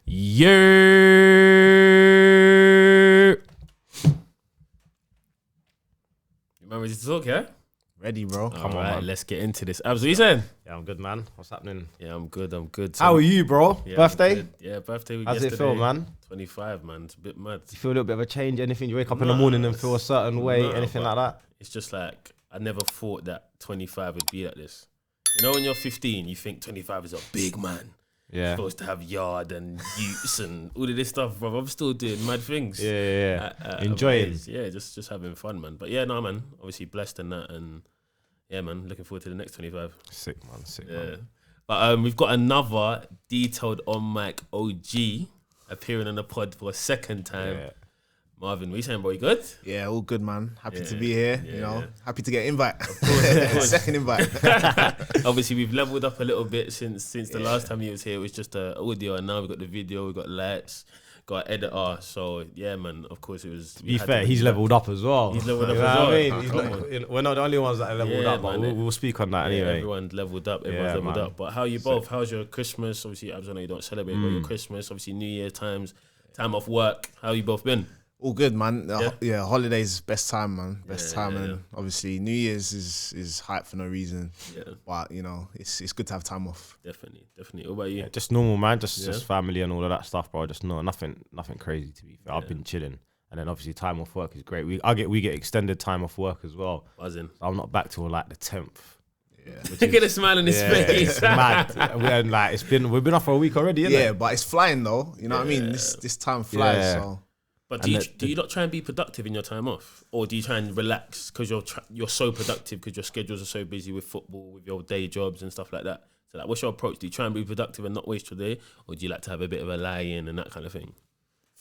Yeah. You ready to talk, yeah? Ready, bro. Come on, man. Let's get into this. Abs, what you saying? Yeah, I'm good, man. What's happening? Yeah, I'm good. How are you, bro? Yeah, Birthday? Yeah, birthday week How's yesterday. it feel, man? 25, man. It's a bit mad. Do you feel a little bit of a change? Anything? You wake up in the morning and feel a certain way? Anything like that? It's just like, I never thought that 25 would be like this. You know, when you're 15, you think 25 is a big man. Yeah. Supposed to have yard and utes and all of this stuff, bro. I'm still doing mad things. Yeah. Enjoying. Yeah, just having fun, man. But yeah, no, man. Obviously blessed in that, and yeah, man. Looking forward to the next 25. Sick, man. Sick, Yeah. man. But we've got another detailed on mic OG appearing on the pod for a second time. Yeah. Marvin, what you saying, bro? You good? Yeah, all good, man. Happy Yeah, to be here. yeah, You know, yeah. happy to get invite. Of course. Second invite. Obviously, we've leveled up a little bit since the last time he was here. It was just audio, and now we've got the video, we've got lights, got an editor. So yeah, man. Of course, it was. To be fair, he's leveled up as well. He's leveled up You know as what well. I mean? We're not the only ones that are leveled Yeah, up, but man. we'll speak on that Yeah, anyway. everyone's leveled up. Everyone's Yeah, leveled man. up. But how are you both? How's your Christmas? Obviously, I know you don't celebrate, but your Christmas, obviously New Year time off work. How you both been? All good, man. Yeah? Yeah, holidays best time, man. Best Yeah, time, yeah, and obviously New Year's is hype for no reason. Yeah, But you know, it's good to have time off. definitely. What about you? Yeah, just normal, man. Just Yeah. family and all of that stuff, bro. Just nothing crazy to be fair. I've been chilling, and then obviously time off work is great. We get extended time off work as well. Buzzing. So I'm not back till like the 10th. Yeah. Look at the smile on his face. It's mad. We've been off for a week already, innit? Yeah, but it's flying though. You know what I mean? This time flies. Yeah. So But do you not try and be productive in your time off, or do you try and relax because you're so productive because your schedules are so busy with football, with your day jobs and stuff like that? So like, what's your approach? Do you try and be productive and not waste your day, or do you like to have a bit of a lie-in and that kind of thing?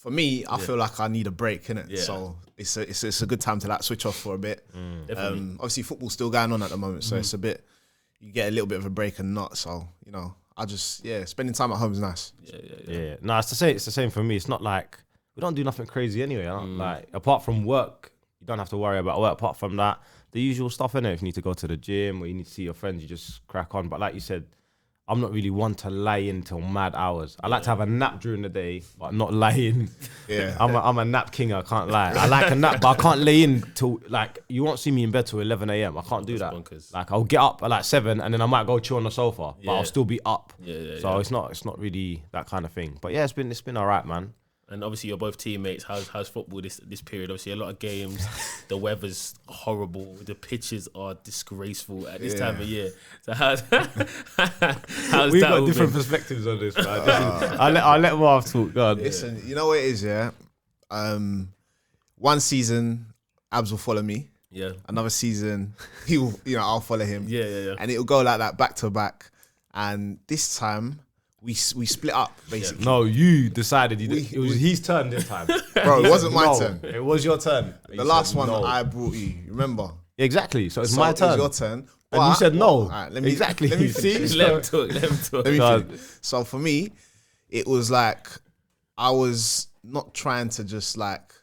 for me, I feel like I need a break, innit? Yeah. So it's a good time to like switch off for a bit. Definitely. Obviously football's still going on at the moment, so it's a bit, you get a little bit of a break and not. So, you know, I just, spending time at home is nice. Yeah. No, it's the same for me. It's not like we don't do nothing crazy anyway. Like apart from work, you don't have to worry about work. Apart from that, the usual stuff, innit? If you need to go to the gym or you need to see your friends, you just crack on. But like you said, I'm not really one to lie in till mad hours. I like to have a nap during the day, but not lie in. Yeah. I'm a nap king, I can't lie. I like a nap, but I can't lay in till, like, you won't see me in bed till 11 a.m. I can't do that. bonkers. Like, I'll get up at like 7 and then I might go chill on the sofa, but I'll still be up. So it's not really that kind of thing. But yeah, it's been all right, man. And obviously you're both teammates. How's football this period? Obviously a lot of games. The weather's horrible. The pitches are disgraceful at this time of year. So how's We've that got all different been? perspectives on this, man. I'll let Marv talk. Go on. Listen, you know what it is, yeah? One season, Abs will follow me. Yeah. Another season, I'll follow him. Yeah. And it'll go like that back to back. And this time, we split up, basically. No, you decided it was his turn this time. Bro, it wasn't my No, turn. It was your turn. The last one I brought you, remember? Exactly. So it's So my it turn. was your turn. And But- you said no. All right, Exactly. Let me See? finish. Let him talk. Let me God. finish. So for me, it was like I was not trying to just like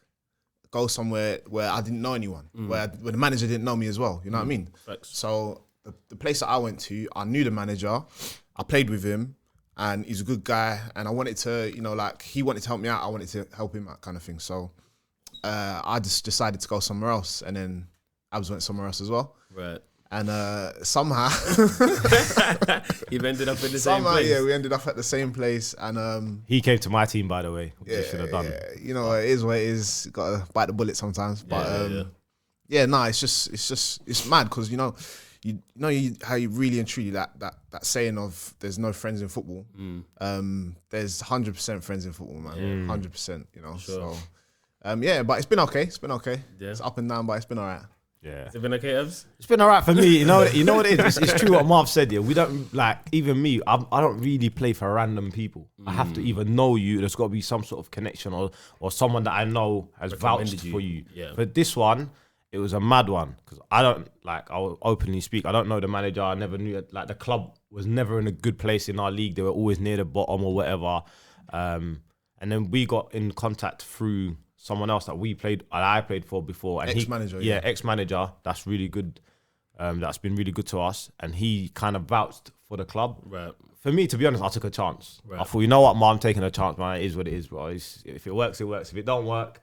go somewhere where I didn't know anyone, where the manager didn't know me as well. You know what I mean? Facts. So the place that I went to, I knew the manager. I played with him, and he's a good guy. And I wanted to, he wanted to help me out. I wanted to help him out, kind of thing. So I just decided to go somewhere else, and then Abs went somewhere else as well. Right. And somehow, You've ended up in the same somehow, place. yeah, we ended up at the same place. And He came to my team, by the way, which I should have done. you know, it is what it is. Got to bite the bullet sometimes. But it's mad because you know how you really and truly that saying of there's no friends in football. There's 100% friends in football, man. 100%. You know, Sure. so but it's been okay. Yeah. It's up and down, but it's been all right. Yeah. Has it been okay, Evs? It's been all right for me. You know what it is? It's true what Marv said, yeah. We don't, like, even me, I don't really play for random people. I have to either know you, there's got to be some sort of connection or someone that I know has Recommended vouched you. for you. Yeah. For this one, it was a mad one because I'll openly speak, I don't know the manager. I never knew it. Like, the club was never in a good place in our league. They were always near the bottom or whatever. And then we got in contact through someone else that I played for before. And Ex-manager, ex-manager. That's really good. That's been really good to us. And he kind of vouched for the club. Right. For me, to be honest, I took a chance. Right. I thought, you know what, I'm taking a chance, man. It is what it is, bro. If it works, it works. If it don't work,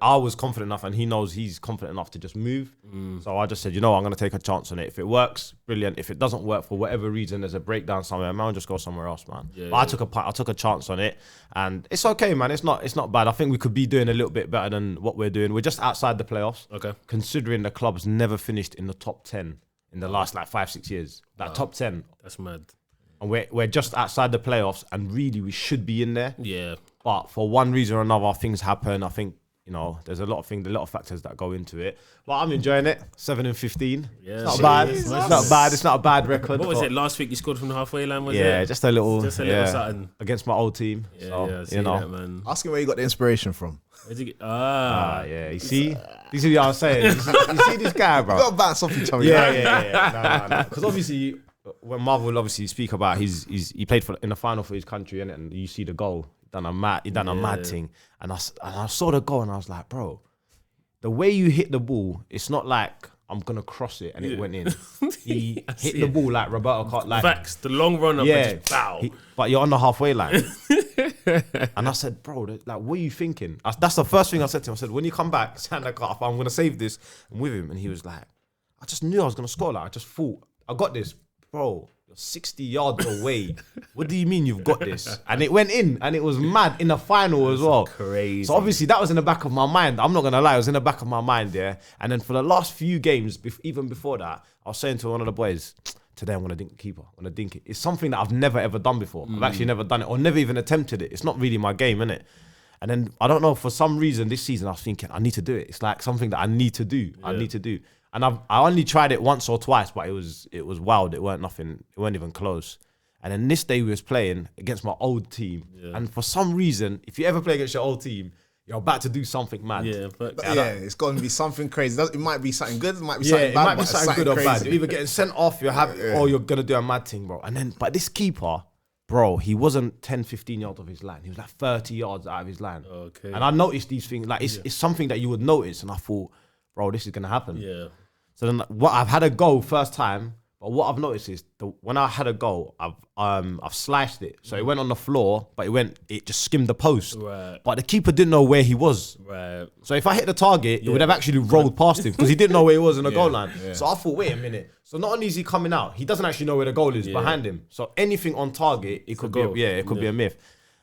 I was confident enough, and he knows he's confident enough to just move. So I just said, you know what, I'm going to take a chance on it. If it works, brilliant. If it doesn't work for whatever reason, there's a breakdown somewhere, man, I'll just go somewhere else, man. But I took a chance on it, and it's okay, man. It's not bad. I think we could be doing a little bit better than what we're doing. We're just outside the playoffs. Okay. Considering the club's never finished in the top 10 in the last like 5-6 years. Like top 10. That's mad. And we're just outside the playoffs, and really we should be in there. Yeah. But for one reason or another, things happen. I think, you know, there's a lot of factors that go into it. But I'm enjoying it. 7-15. Yeah. It's not bad. It's not bad. It's not a bad record. What was it? Last week you scored from the halfway line, was it? Yeah, just a little something. against my old team. Yeah, So, yeah, I see you know. that, man. Ask him where you got the inspiration from. Where'd you get? Yeah, you see? This is what I'm saying. You see this guy, bro? You got to bounce off each other. Yeah. No. Because obviously, when Marvin will obviously speak about he played in the final for his country, innit? And you see the goal. He done a mad thing. And I saw the goal and I was like, bro, the way you hit the ball, it's not like I'm gonna cross it and it went in. He hit the ball like Roberto Carlos. Like, Facts, the long run up and just bow. But you're on the halfway line. And I said, bro, like, what are you thinking? That's the first thing I said to him. I said, when you come back, stand the car, I'm gonna save this. I'm with him. And he was like, I just knew I was gonna score. Like, I just thought, I got this. Bro, you're 60 yards away. What do you mean you've got this? And it went in, and it was mad in the final as well. Crazy. So obviously that was in the back of my mind. I'm not gonna lie, it was in the back of my mind, yeah. And then for the last few games, even before that, I was saying to one of the boys, today I'm gonna dink the keeper. I'm gonna dink it. It's something that I've never ever done before. I've actually never done it, or never even attempted it. It's not really my game, innit? And then I don't know, for some reason this season I was thinking I need to do it. It's like something that I need to do. I need to do. And I only tried it once or twice, but it was wild. It weren't nothing. It weren't even close. And then this day we was playing against my old team, and for some reason, if you ever play against your old team, you're about to do something mad. Yeah, but It's going to be something crazy. It might be something good. It might be something bad. It might be something good or crazy. bad. You're either getting sent off, or you're gonna do a mad thing, bro. And then, but this keeper, bro, he wasn't 10, 15 yards off his line. He was like 30 yards out of his line. Okay. And I noticed these things. Like it's something that you would notice, and I thought, bro, this is gonna happen. Yeah. So then, what I've had a goal first time, but what I've noticed is when I had a goal, I've sliced it, so it went on the floor, but it just skimmed the post. Right. But the keeper didn't know where he was. Right. So if I hit the target, it would have actually rolled past him because he didn't know where he was in the goal line. Yeah. So I thought, wait a minute. So not only is he coming out, he doesn't actually know where the goal is behind him. So anything on target, it could be be a myth.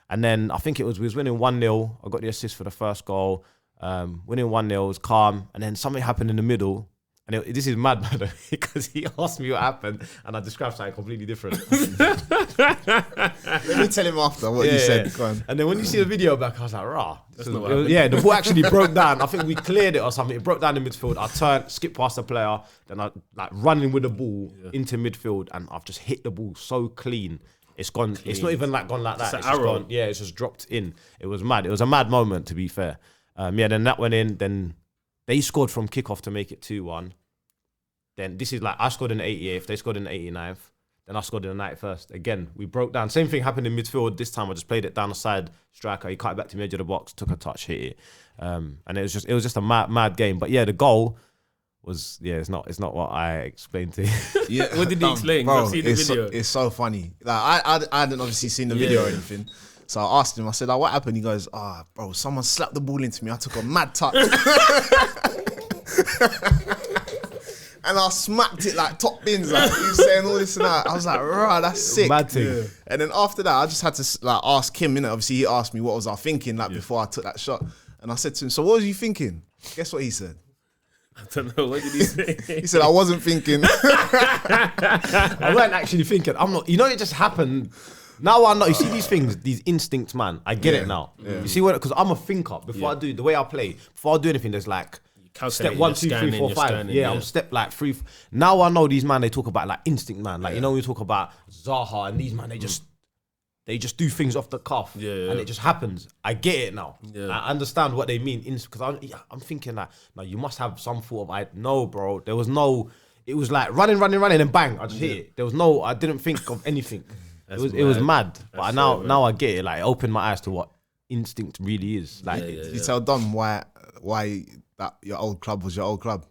And then I think we was winning 1-0. I got the assist for the first goal. Winning 1-0, it was calm, and then something happened in the middle. And this is mad, man, because he asked me what happened, and I described something completely different. Let me tell him after what you said. Go on. And then when you see the video back, I was like, rah. That's not what happened. The ball actually broke down. I think we cleared it or something. It broke down in midfield. I turned, skipped past the player, then I like running with the ball into midfield, and I've just hit the ball so clean. It's gone. It's not even like gone like that. It's an arrow. Just gone, it's just dropped in. It was mad. It was a mad moment, to be fair. Then that went in. Then they scored from kickoff to make it 2-1. Then this is like, I scored in the 88th, they scored in the 89th. Then I scored in the 91st. Again, we broke down. Same thing happened in midfield. This time I just played it down the side striker. He cut it back to the edge of the box, took a touch, hit it. And it was just a mad game. But yeah, the goal was, it's not what I explained to you. Yeah, What did he explain? Bro, I've seen the video. it's so funny. Like I hadn't obviously seen the video or anything. So I asked him, I said, like, what happened? He goes, bro, someone slapped the ball into me. I took a mad touch. And I smacked it like top bins. Like, he was saying all this and that. I was like, rah, that's sick. Mad thing. Yeah. And then after that, I just had to like ask him, innit? Obviously, he asked me what was I thinking like before I took that shot. And I said to him, so what was you thinking? Guess what he said? I don't know. What did he say? He said, I wasn't thinking. I weren't actually thinking. I'm not. You know, it just happened. Now I know. You see these things, these instincts, man. I get it now. Yeah. You see what? Because I'm a thinker. Before I do the way I play, before I do anything, there's like step 1, 2, 3, 4, 5. I'm step like 3. Now I know these man. They talk about like instinct, man. Like you know, we talk about Zaha and these man. They just do things off the cuff, and it just happens. I get it now. Yeah. I understand what they mean. Because I'm thinking that now you must have some sort of no, bro. There was no. It was like running, and bang, I just hit it. There was no. I didn't think of anything. It was mad. But now I get it. Like it opened my eyes to what instinct really is. Like you tell Dom why that your old club was your old club.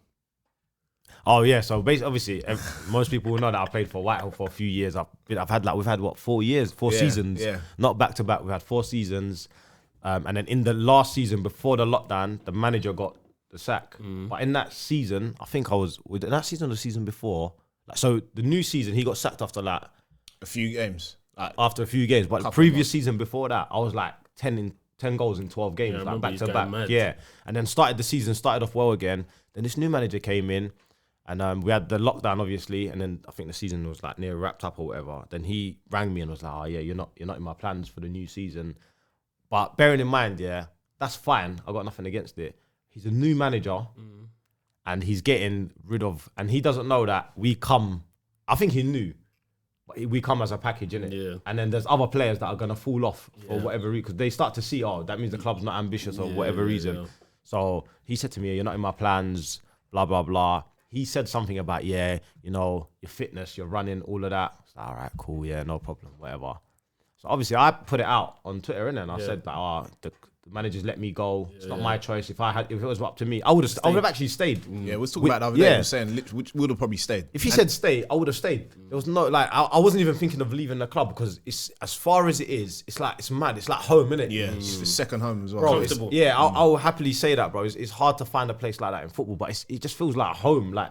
Oh yeah, so basically, obviously, most people will know that I played for Whitehall for a few years. We've had what 4 years, 4 seasons, not back to back. We've had 4 seasons, and then in the last season before the lockdown, the manager got the sack. But in that season, I think I was in that season or the season before. Like, so the new season, he got sacked after like A few games. after a few games, but the previous season before that, I was like 10 goals in 12 games, like back to back. Mad. Yeah, and then started off well again. Then this new manager came in, and we had the lockdown obviously, and then I think the season was like near wrapped up or whatever. Then he rang me and was like, "Oh yeah, you're not in my plans for the new season." But bearing in mind, yeah, that's fine. I got nothing against it. He's a new manager, and he's getting rid of, and he doesn't know that we come. I think he knew. We come as a package, innit? Yeah. And then there's other players that are going to fall off for whatever reason, because they start to see, that means the club's not ambitious or whatever reason. Yeah. So he said to me, "You're not in my plans, blah, blah, blah." He said something about, your fitness, your running, all of that. I was like, all right, cool, yeah, no problem, whatever. So obviously I put it out on Twitter, innit? And I said that, the managers let me go. It's not my choice. If it was up to me, I would have actually stayed. Yeah, we was talking about the other day. We were saying which would have probably stayed. If he said stay, I would have stayed. There was no I wasn't even thinking of leaving the club, because it's as far as it is. It's like it's mad. It's like home, innit? Yeah, it's the second home as well. Bro, I will happily say that, bro. It's hard to find a place like that in football, but it just feels like home. Like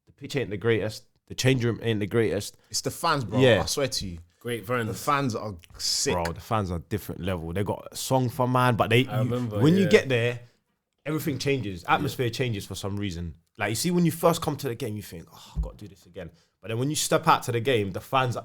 the pitch ain't the greatest, the change room ain't the greatest. It's the fans, bro. Yeah. I swear to you. Great friends. The fans are sick. Bro, the fans are different level. They got a song for man, but when you get there, everything changes. Atmosphere changes for some reason. Like, you see, when you first come to the game, you think, I've got to do this again. But then when you step out to the game, the fans,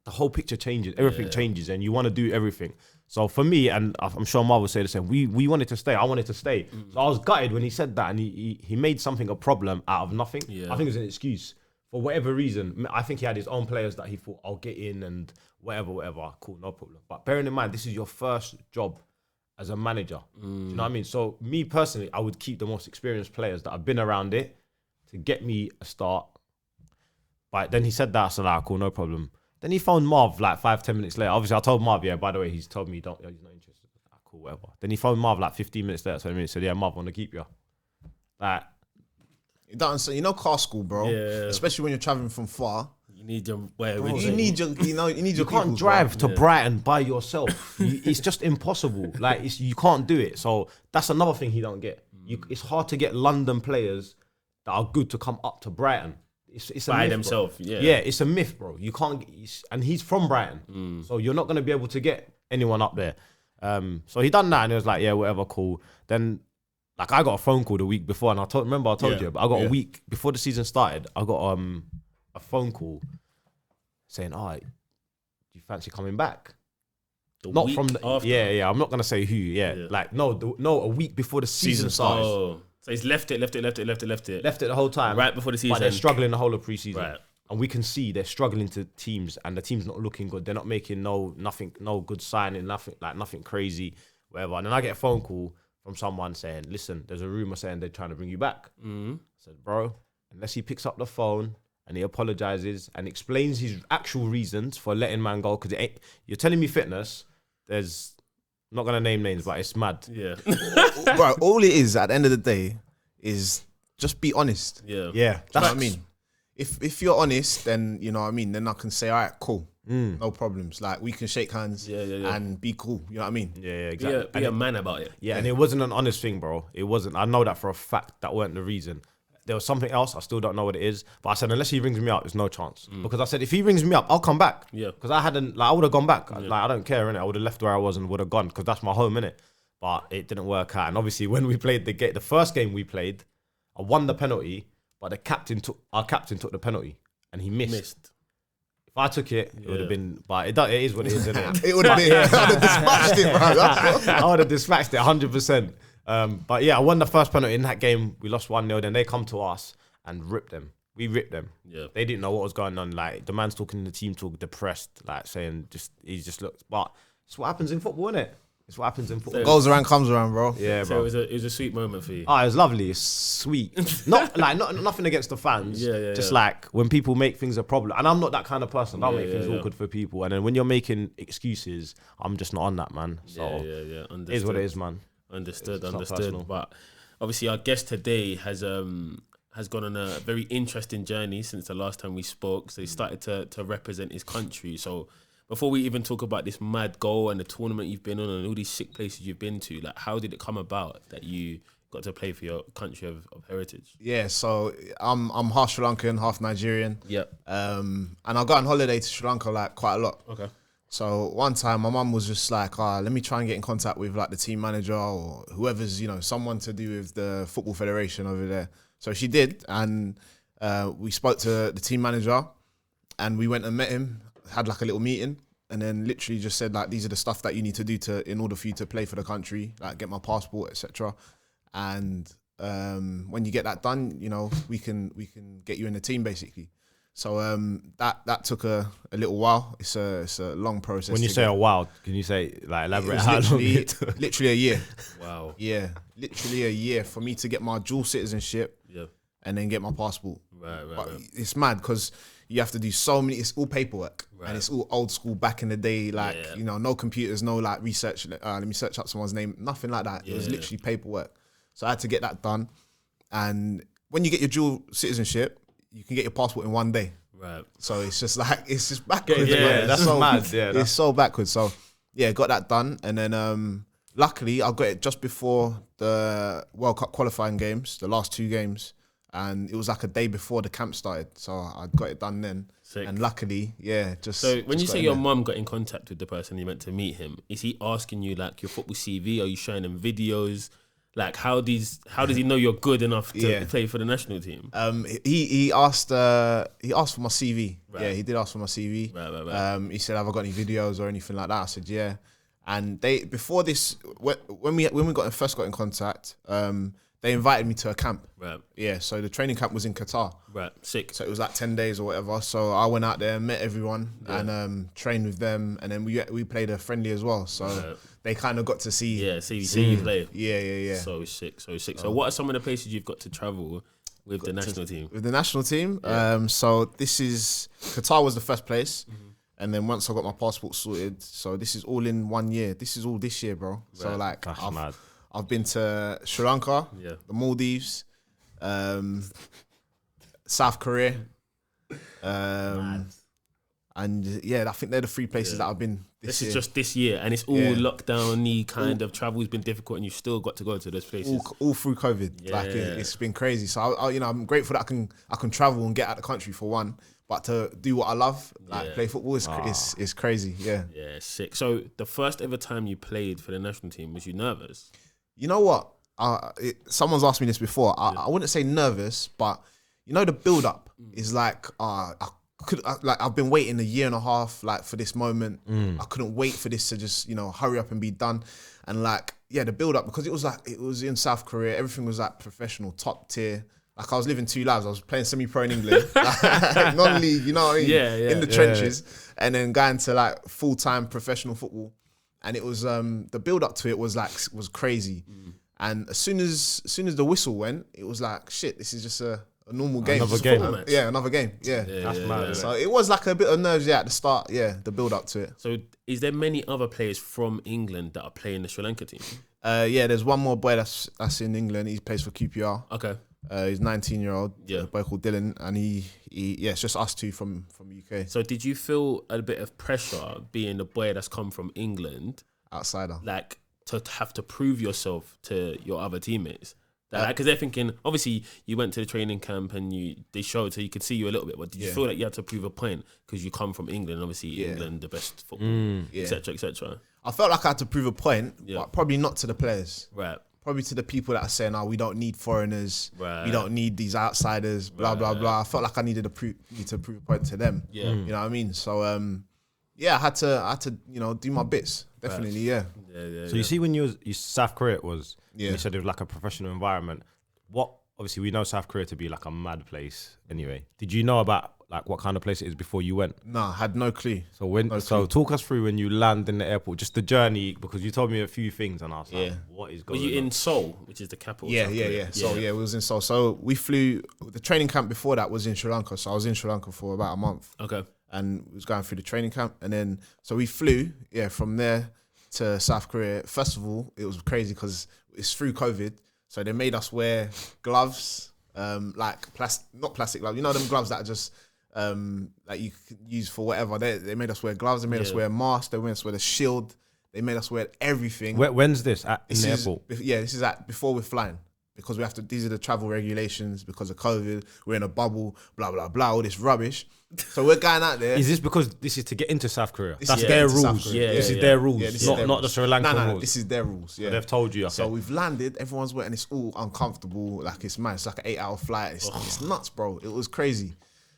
the whole picture changes. Everything changes, and you want to do everything. So for me, and I'm sure Marv will say the same, we wanted to stay. I wanted to stay. So I was gutted when he said that, and he made something a problem out of nothing. Yeah. I think it was an excuse. For whatever reason, I think he had his own players that he thought, I'll get in and whatever. Cool, no problem. But bearing in mind, this is your first job as a manager. Do you know what I mean? So me personally, I would keep the most experienced players that have been around it to get me a start. But then he said that, so like, cool, no problem. Then he phoned Marv like 5-10 minutes later. Obviously, I told Marv, by the way, he's told me he's not interested. Like, cool, whatever. Then he phoned Marv like 15 minutes later, 20 minutes, said, Marv, I want to keep you. Like, car school, bro. Yeah. Especially when you're traveling from far. You need your You can't drive to Brighton by yourself. It's just impossible. Like, you can't do it. So that's another thing he don't get. It's hard to get London players that are good to come up to Brighton. It's a by myth, themselves. Yeah, it's a myth, bro. You can't. And he's from Brighton, so you're not gonna be able to get anyone up there. So he done that, and he was like, yeah, whatever, cool. Then, like, I got a phone call the week before, and I told you, but I got a week before the season started. I got a phone call saying, "Do you fancy coming back?" Not from the after. Yeah. I'm not gonna say who. Like a week before the season starts. Oh. So he's left it the whole time, right before the season. But they're struggling the whole of pre-season, right? And we can see they're struggling to teams, and the team's not looking good. They're not making no good signing, nothing crazy, whatever. And then I get a phone call from someone saying, "Listen, there's a rumor saying they're trying to bring you back." I said, "Bro, unless he picks up the phone and he apologizes and explains his actual reasons for letting man go, because you're telling me fitness. There's I'm not gonna name names, but it's mad." Yeah, bro. All it is at the end of the day is just be honest. Yeah. That's what I mean. If you're honest, then you know what I mean. Then I can say, all right, cool, no problems. Like, we can shake hands, and be cool. You know what I mean? Yeah, exactly. Be a man about it. Yeah, and it wasn't an honest thing, bro. It wasn't. I know that for a fact. That weren't the reason. There was something else. I still don't know what it is. But I said, unless he rings me up, there's no chance. Because I said, if he rings me up, I'll come back. Yeah. Because I would have gone back. Like, I don't care, innit? I would have left where I was and would have gone, because that's my home, innit? But it didn't work out. And obviously, when we played the first game we played, I won the penalty, but our captain took the penalty, and he missed. If I took it, it would have been. But it is what it is, isn't it? It would have been. I would have dispatched it, bro. I would have dispatched it 100%. But yeah, I won the first penalty in that game. We lost 1-0. Then they come to us and ripped them. We ripped them. Yeah. They didn't know what was going on. Like, the man's talking in the team talk, depressed, like saying he just looks. But it's what happens in football, isn't it? It's what happens in football. Goes around, comes around, bro. Yeah, so bro. it was a sweet moment for you. Oh, it was lovely. It's sweet. Not nothing against the fans. Just like when people make things a problem. And I'm not that kind of person. I don't make things awkward for people. And then when you're making excuses, I'm just not on that, man. So Understood. It is what it is, man. Understood. Personal. But obviously, our guest today has has gone on a very interesting journey since the last time we spoke. So he started to represent his country. So before we even talk about this mad goal and the tournament you've been on and all these sick places you've been to, like, how did it come about that you got to play for your country of heritage? Yeah, so I'm half Sri Lankan, half Nigerian. Yep. And I got on holiday to Sri Lanka like quite a lot. Okay. So one time my mum was just like, let me try and get in contact with like the team manager or whoever's, someone to do with the football federation over there. So she did, and we spoke to the team manager and we went and met him, had like a little meeting, and then literally just said like, these are the stuff that you need to do in order for you to play for the country, like get my passport, etc. And when you get that done, we can get you in the team basically. So that took a little while. It's a long process. When you say a while, can you say, like, elaborate how long it took? Literally a year. Wow. Yeah, literally a year for me to get my dual citizenship. Yeah. And then get my passport. Right. It's mad because you have to do so many. It's all paperwork, right. And it's all old school back in the day. Like no computers, no like research. Let me search up someone's name. Nothing like that. It was literally paperwork. So I had to get that done. And when you get your dual citizenship, you can get your passport in one day. Right. So it's just backwards. Yeah, that's so mad. Yeah, it's so backwards. So yeah, got that done, and then luckily I got it just before the World Cup qualifying games, the last 2 games, and it was like a day before the camp started. So I got it done then. Sick. And luckily, So when you say your mum got in contact with the person you meant to meet him, is he asking you like your football CV? Are you showing him videos? Like how does he know you're good enough to play for the national team? He asked for my CV. Right. Yeah, he did ask for my CV. Right. He said, "Have I got any videos or anything like that?" I said, "Yeah." And before this, when we first got in contact, they invited me to a camp. Right. Yeah. So the training camp was in Qatar. Right. Sick. So it was like 10 days or whatever. So I went out there, met everyone, and trained with them, and then we played a friendly as well. So they kind of got to see you play. Yeah. So sick. So what are some of the places you've got to travel with the national team? With the national team, so Qatar was the first place, and then once I got my passport sorted, so this is all in 1 year. This is all this year, bro. Right. So like, that's mad. I've been to Sri Lanka, the Maldives, South Korea, and I think they're the 3 places that I've been this year. Is just this year, and it's all lockdown-y kind of travel's been difficult, and you've still got to go to those places. All through COVID, it's been crazy. So I'm grateful that I can travel and get out of the country for one, but to do what I love, like play football, is crazy. Yeah, sick. So the first ever time you played for the national team, was you nervous? You know what? Someone's asked me this before. I wouldn't say nervous, but the build-up is like I've been waiting 1.5 years like for this moment. I couldn't wait for this to just hurry up and be done. And like the build-up, because it was in South Korea. Everything was like professional, top tier. Like I was living 2 lives. I was playing semi-pro in England, like, non-league. You know what I mean? In the trenches, and then going to like full-time professional football. And it was the build-up to it was crazy. And as soon as the whistle went, it was like, shit, this is just a normal game. Another game. Another game. Yeah. That's mad. So it was like a bit of nerves at the start, the build up to it. So is there many other players from England that are playing the Sri Lanka team? There's one more boy that's in England. He plays for QPR. Okay. He's 19-year-old, a boy called Dylan, and he it's just us 2 from UK. So did you feel a bit of pressure being the boy that's come from England? Outsider. Like to have to prove yourself to your other teammates? Because they're thinking, obviously, you went to the training camp and they showed, so you could see you a little bit. But did you feel like you had to prove a point because you come from England? Obviously, England, the best football, etc., etc. I felt like I had to prove a point, but probably not to the players. Right. Probably to the people that are saying, we don't need foreigners. Right. We don't need these outsiders, blah, blah, blah. I felt like I needed to prove a point to them. Yeah. You know what I mean? So, I had to do my bits. Definitely, So you see, when you South Korea was, you said it was like a professional environment. Obviously we know South Korea to be like a mad place. Anyway, did you know about like what kind of place it is before you went? No, I had no clue. So talk us through when you land in the airport, just the journey, because you told me a few things and I was like, what is going on? Were you in Seoul, which is the capital? Yeah. So we was in Seoul. So we flew. The training camp before that was in Sri Lanka. So I was in Sri Lanka for about a month. Okay. And was going through the training camp, and then so we flew from there to South Korea. First of all, it was crazy because it's through COVID, so they made us wear gloves, like not plastic gloves. You know them gloves that are just like you could use for whatever. They made us wear gloves. They made us wear masks. They made us wear the shield. They made us wear everything. When's this in the airport? Yeah, this is before we're flying. Because we have to, these are the travel regulations because of COVID. We're in a bubble, blah, blah, blah, all this rubbish. So we're going out there. Is this because this is to get into South Korea? This That's is their into South rules. Korea. This is their rules, their not the Sri Lankan rules. This is their rules. Yeah, So they've told you. Okay. So we've landed, everyone's wet and it's all uncomfortable. Like it's mad. It's like an 8-hour flight. It's nuts, bro. It was crazy.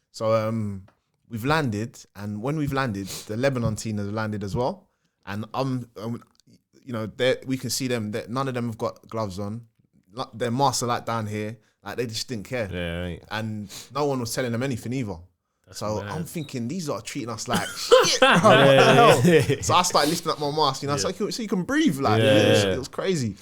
So we've landed, and when we've landed, the Lebanon team has landed as well. And you know, we can see them. None of them have got gloves on. Their masks are like down here. Like they just didn't care. Yeah, right. And no one was telling them anything either. So mad. I'm thinking these are treating us like shit, bro. What the hell? So I started lifting up my mask, you know, so you can breathe. Like it was crazy.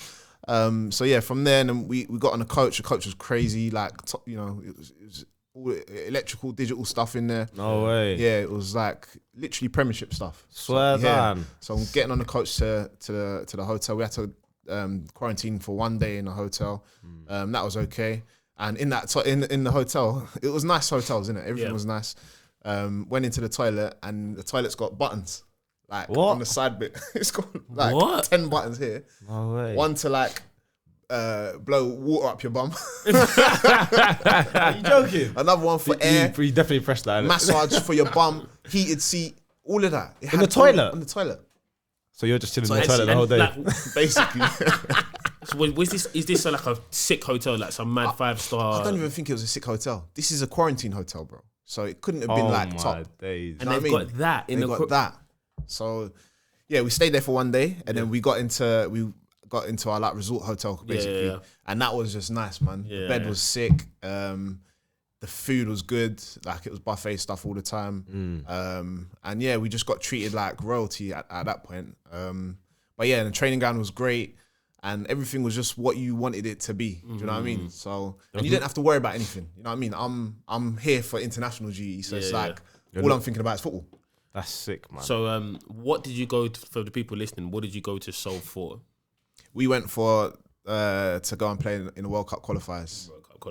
So yeah, from there, and then we got on the coach. The coach was crazy. Like you know, it was all electrical, digital stuff in there. No way. Yeah, it was like literally Premiership stuff. Swear down. So I'm getting on the coach to the hotel. We had to quarantine for 1 day in a hotel. That was okay. And in that in the hotel, it was nice hotels, innit? Everything was nice. Went into the toilet, and the toilet's got buttons. Like on the side bit. It's got like 10 buttons here. No way. One to like blow water up your bum. Are you joking? Another one for air. You definitely pressed that. innit? Massage for your bum. Heated seat. All of that. It In had the toilet? On the toilet. So you're just chilling in the toilet the whole day. Basically. So is this like a sick hotel, like some mad 5-star? I don't even think it was a sick hotel. This is a quarantine hotel, bro. So it couldn't have been like top. Days. And they've got that in the that. So yeah, we stayed there for 1 day, and then we got into our like resort hotel basically, and that was just nice, man. The bed was sick. The food was good, like it was buffet stuff all the time. And yeah, we just got treated like royalty at that point. But yeah, the training ground was great, and everything was just what you wanted it to be. Do you know what I mean? So, and you didn't have to worry about anything. You know what I mean? I'm here for international duty, so it's like all I'm thinking about is football. That's sick, man. So, what did you go for the people listening? What did you go to Seoul for? We went for to go and play in the World Cup Qualifiers.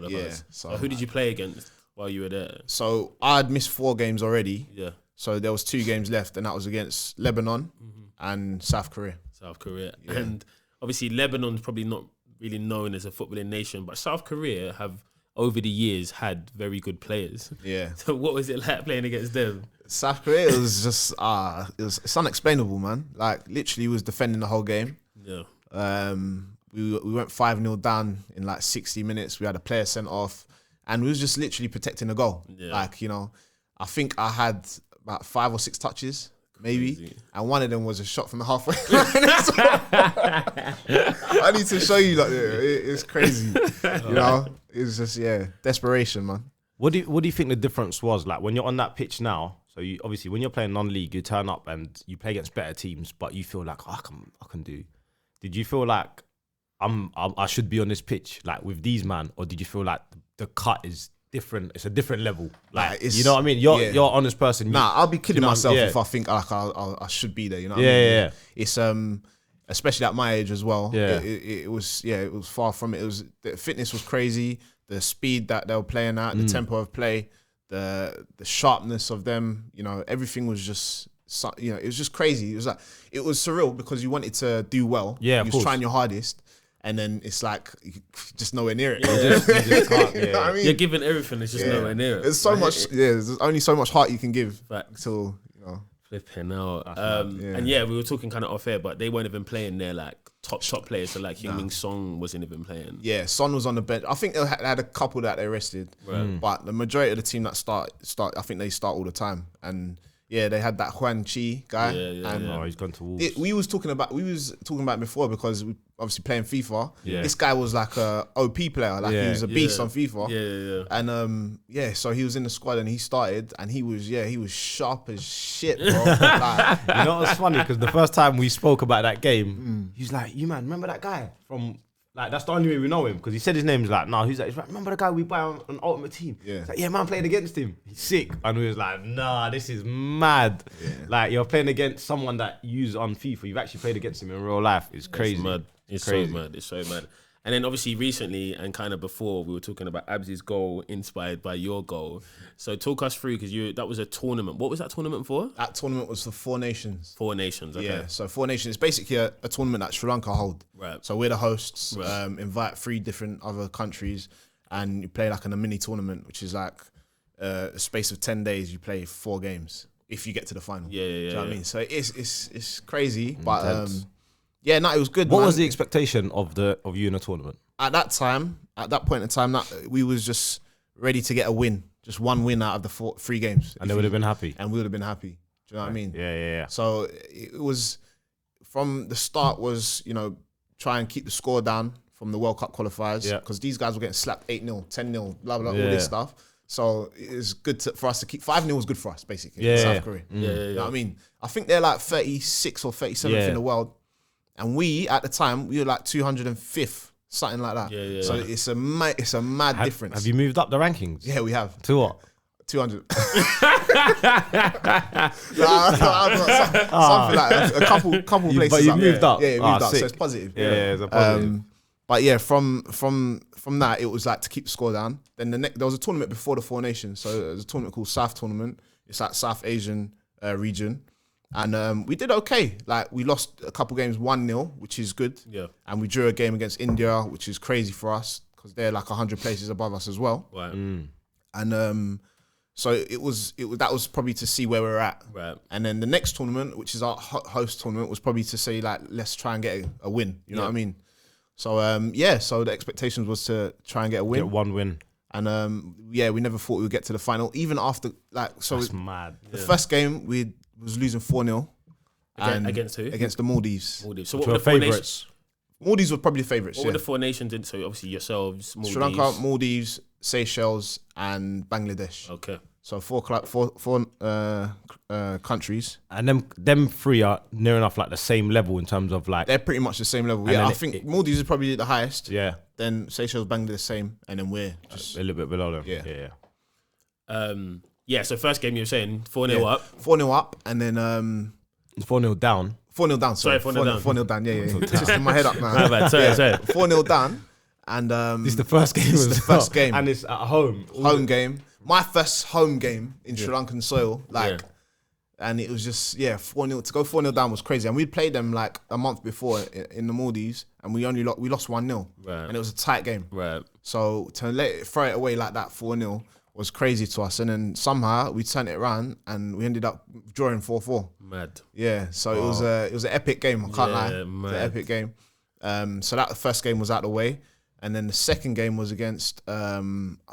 Yeah. So who did you play against while you were there? So I'd missed 4 games already. Yeah. So there was 2 games left, and that was against Lebanon and South Korea. Yeah. And obviously Lebanon's probably not really known as a footballing nation, but South Korea have over the years had very good players. Yeah. So what was it like playing against them? South Korea was just it's unexplainable, man. Like literally, was defending the whole game. Yeah. We went 5-0 down in like 60 minutes. We had a player sent off, and we was just literally protecting the goal. Yeah. Like, you know, I think I had about 5 or 6 touches, maybe. Crazy. And one of them was a shot from the halfway line. I need to show you, like, it's crazy. You know, it's just, desperation, man. What do you think the difference was? Like when you're on that pitch now, so you obviously when you're playing non-league, you turn up and you play against better teams, but you feel like, I can do. Did you feel like I should be on this pitch like with these man, or did you feel like the cut is different? It's a different level. Like you know what I mean? You're an honest person. Nah, I'll be kidding myself if I think like I should be there. You know what I mean? Yeah. It's especially at my age as well. Yeah. It was far from it. It was the fitness was crazy. The speed that they were playing at, the tempo of play, the sharpness of them. You know, everything was just. You know, it was just crazy. It was surreal because you wanted to do well. Yeah, you was trying your hardest, and then it's like just nowhere near it. You just can't, you know what I mean? You're giving everything, it's just nowhere near it. There's so much. There's only so much heart you can give. Till you know. Flipping out. And we were talking kind of off air, but they weren't even playing their like top players. So like Heung-min Son wasn't even playing. Yeah, Son was on the bench. I think they had a couple that they rested, but the majority of the team that start, I think they start all the time. And yeah, they had that Huan Chi guy. Oh, he's gone to Wolves. We was talking about it before because we obviously playing FIFA. Yeah. This guy was like a OP player, like he was a beast on FIFA. Yeah. And so he was in the squad and he started and he was sharp as shit, bro. Like, you know what's funny? Because the first time we spoke about that game, he's like, "You man, remember that guy from?" Like, that's the only way we know him, because he said his name. He's like, no, he's like, remember the guy we buy on Ultimate Team? Yeah. He's like, yeah, man, played against him. He's sick. And we was like, nah, this is mad. Yeah. Like, you're playing against someone that you use on FIFA. You've actually played against him in real life. It's crazy. It's mad. It's crazy. So mad. And then obviously recently and kind of before we were talking about Absy's goal inspired by your goal. So talk us through because that was a tournament. What was that tournament for? That tournament was for Four Nations. Four Nations. Okay. Yeah, so Four Nations is basically a tournament that Sri Lanka hold. Right. So we're the hosts. Right. Invite 3 different other countries, and you play like in a mini tournament, which is like a space of 10 days. You play 4 games if you get to the final. Yeah. Do you know what I mean? So it's crazy, Intense. but yeah, no, it was good. What man. was the expectation of you in a tournament? At that point in time, that we was just ready to get a win, just one win out of the 3 games, And they would have been happy. and we would have been happy. Do you know what I mean? Yeah. So it was from the start was, try and keep the score down from the World Cup qualifiers, Yeah. because these guys were getting slapped 8-0, 10-0, blah, blah, all Yeah. this stuff. So it's good for us to keep 5-0 was good for us, basically. Yeah. South Korea. Yeah. You know what I mean? I think they're like 36 or 37th Yeah. in the world. And we, at the time, we were like 205th, something like that. Yeah. So it's a mad difference. Have you moved up the rankings? Yeah, we have. To what? 200. Something like that. A couple places But you up. moved up. Yeah, you moved up. Sick. So it's positive. Yeah, it's a positive. But yeah, from that, it was like to keep the score down. Then there was a tournament before the Four Nations. So there was a tournament called South Tournament. It's like South Asian region. And we did okay. Like we lost a couple games 1-0, which is good. Yeah. And we drew a game against India, which is crazy for us because they're like 100 places above us as well. Right. And so that was probably to see where we're at. Right. And then the next tournament, which is our host tournament, was probably to say like, let's try and get a win. You know what I mean? So so the expectations was to try and get a win. Get one win. And we never thought we would get to the final, even after That's mad. the first game we was losing 4-0. Against who? Against the Maldives. So what Your were the Four Nations? favourites. Maldives were probably the favourites. What were the Four Nations in? So obviously yourselves, Maldives. Sri Lanka, Maldives, Seychelles, and Bangladesh. Okay. So four countries. And them 3 are near enough like the same level in terms of like. They're pretty much the same level. And Yeah, then I think Maldives is probably the highest. Yeah. Then Seychelles, Bangladesh, same, and then we're just A little bit below them. Yeah. Yeah. So first game you were saying 4-0 up. 4-0 up, and then It's 4-0 down. 4-0 down. Sorry, 4-0 down. 4-0 down. Yeah. It's just in my head up now. My bad. Sorry. 4-0 down, and This is the first game. This is the as well. first game. And it's at home. home game. My first home game in Sri Lankan soil, Yeah. and it was just 4-0 to go 4-0 down was crazy. And we played them like a month before in the Maldives, and we lost 1-0, Right. and it was a tight game. Right. So to throw it away like that 4-0 was crazy to us, and then somehow we turned it around and we ended up drawing 4-4. Mad. Yeah, so it was an epic game. I can't lie, it was mad. an epic game. So that the first game was out of the way, and then the second game was against I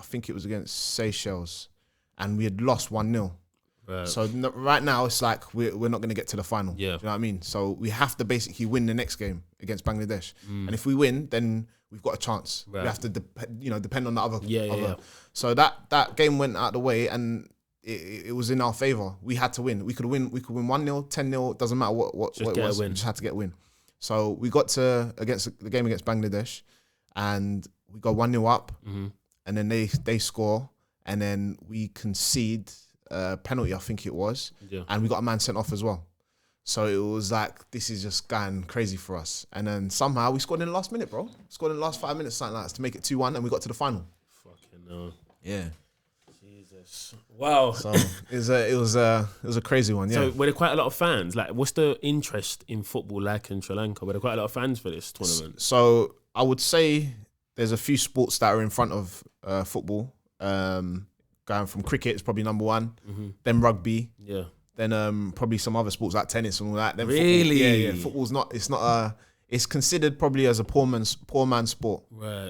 think it was against Seychelles, and we had lost 1-0. Right. So right now it's like we're not going to get to the final. Yeah. Do you know what I mean? So we have to basically win the next game against Bangladesh, and if we win, then we've got a chance. Right. We have to depend on the other. Yeah. So that game went out the way, and it was in our favor. We had to win. We could win 1-0, 10-0. Doesn't matter what Just it get a was. win. We just had to get a win. So we got to the game against Bangladesh, and we got 1-0 up, and then they score, and then we concede a penalty, I think it was, and we got a man sent off as well. So it was like, this is just going crazy for us. And then somehow we scored in the last minute, bro. Scored in the last 5 minutes, something like that, to make it 2-1, and we got to the final. Fucking hell. Yeah. Jesus. Wow. So it was a crazy one. Yeah. So were there quite a lot of fans? Like, what's the interest in football like in Sri Lanka? Were there quite a lot of fans for this tournament? So I would say there's a few sports that are in front of football. Going from cricket is probably number one. Then rugby. Yeah. Then probably some other sports like tennis and all that. Then Really? Football, yeah. Football's not. It's not. It's considered probably as a poor man's sport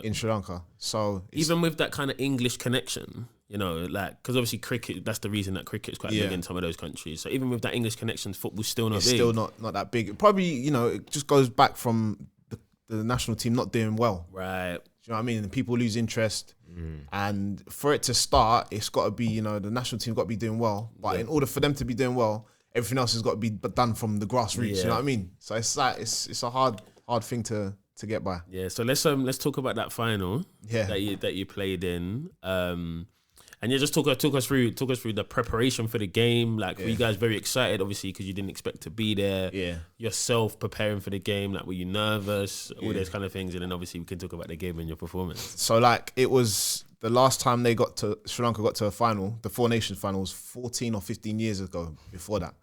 in Sri Lanka. So Even with that kind of English connection, like, because obviously cricket, that's the reason that cricket is quite big in some of those countries. So even with that English connection, football's still not it's big. still not that big. Probably it just goes back from the national team not doing well. Right. Do you know what I mean? And people lose interest. And for it to start, it's got to be, the national team got to be doing well. But in order for them to be doing well, everything else has got to be done from the grassroots. You know what I mean? So it's like it's a hard thing to get by. Yeah. So let's talk about that final. Yeah. That you played in. And And yeah, just talk us through the preparation for the game. Like, were you guys very excited, obviously, because you didn't expect to be there? Yeah. Yourself preparing for the game, like, were you nervous? All those kind of things, and then obviously we can talk about the game and your performance. So like it was the last time Sri Lanka got to a final, the Four Nations final was 14 or 15 years ago. Before that.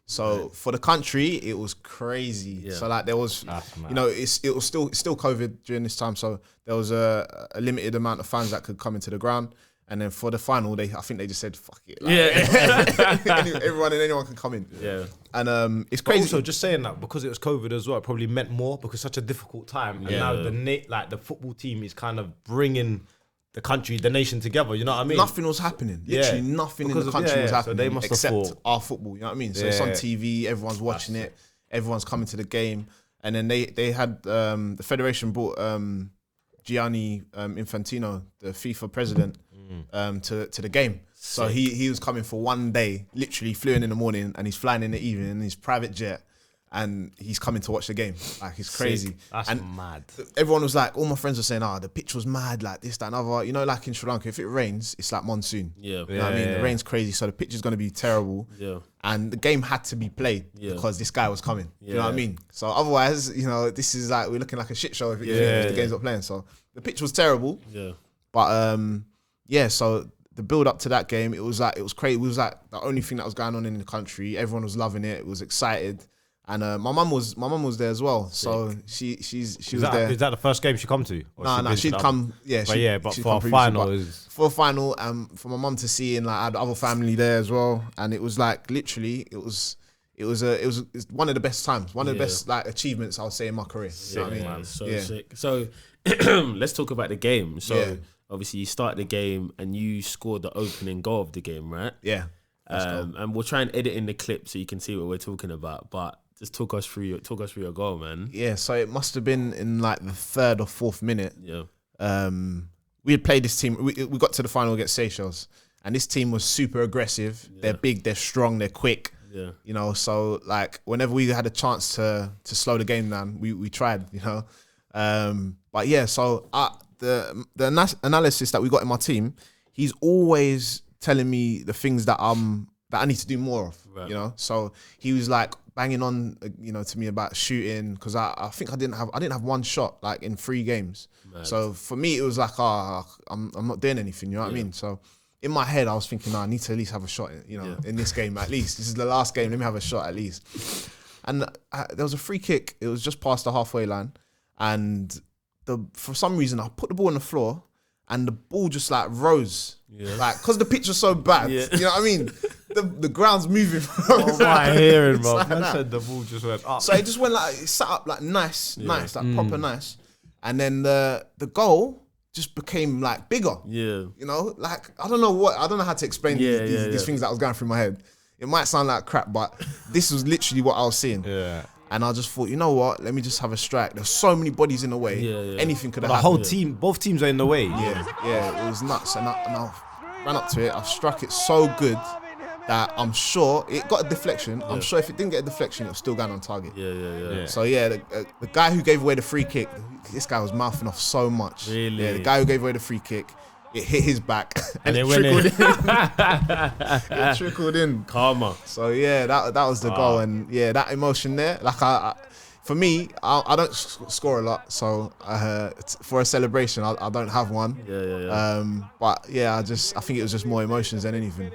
So for the country, it was crazy. Yeah. So like there was, you know, it was still COVID during this time. So there was a limited amount of fans that could come into the ground. And then for the final, I think they just said, fuck it. Like, everyone and anyone can come in. Yeah. And it's crazy. Also, just saying that, because it was COVID as well, it probably meant more, because such a difficult time. And now the football team is kind of bringing the country, the nation together, you know what I mean? Nothing was happening. Literally nothing in the country was happening, so they must except our football, you know what I mean? So it's on TV, everyone's watching it, everyone's coming to the game. And then they had, the federation brought Gianni Infantino, the FIFA president, to the game. So he was coming for one day, literally flew in the morning and he's flying in the evening in his private jet. And he's coming to watch the game. Like, it's crazy. That's mad. Everyone was like, all my friends were saying, the pitch was mad, like this, that, and other. You know, like in Sri Lanka, if it rains, it's like monsoon. Yeah. You know what I mean? The rain's crazy, so the pitch is going to be terrible. Yeah. And the game had to be played because this guy was coming. You know what I mean? So otherwise, you know, this is like, we're looking like a shit show if the game's not playing. So the pitch was terrible. Yeah. But so the build up to that game, it was crazy. It was like the only thing that was going on in the country. Everyone was loving it. It was excited. And my mum was there as well, so she was there. Is that the first game she come to? No, she'd come. Yeah, but for a final, for a final, for my mum to see, and like I had other family there as well, and it was like literally, it was one of the best times, one of the best like achievements I would say in my career. Sick, you know what I man. mean? So sick. So let's talk about the game. So obviously you start the game and you scored the opening goal of the game, right? Yeah. And we'll try and edit in the clip so you can see what we're talking about, but. Just talk us through your goal, man. Yeah, so it must have been in like the 3rd or 4th minute. Yeah. We had played this team. We got to the final against Seychelles, and this team was super aggressive. Yeah. They're big, they're strong, they're quick. Yeah. You know, so like whenever we had a chance to slow the game down, we tried. You know, but yeah. So the analysis that we got in my team, he's always telling me the things that I need to do more of. Right. You know, so he was like banging on, you know, to me about shooting, because I think I didn't have one shot like in 3 games. Mad. So for me it was like, I'm not doing anything, you know what I mean? So in my head I was thinking, I need to at least have a shot, you know, in this game at least. This is the last game, let me have a shot at least. And there was a free kick, it was just past the halfway line, and for some reason I put the ball on the floor and the ball just like rose, like because the pitch was so bad. You know what I mean? The ground's moving. What am I hearing, bro? Like I said the ball just went up. So it just went like, it sat up like nice, like proper nice, and then the goal just became like bigger. Yeah, you know, like I don't know how to explain these things that was going through my head. It might sound like crap, but this was literally what I was seeing. Yeah. And I just thought, you know what? Let me just have a strike. There's so many bodies in the way. Anything could have happened. The whole team, both teams are in the way. Yeah, it was nuts. And I ran up to it. I struck it so good that I'm sure it got a deflection. I'm sure if it didn't get a deflection, it was still going on target. So the guy who gave away the free kick, this guy was mouthing off so much. Really? Yeah, the guy who gave away the free kick, it hit his back and it trickled in. It trickled in. Karma. So yeah, that was the goal, and yeah, that emotion there. Like for me, I don't score a lot, so for a celebration, I don't have one. But yeah, I think it was just more emotions than anything.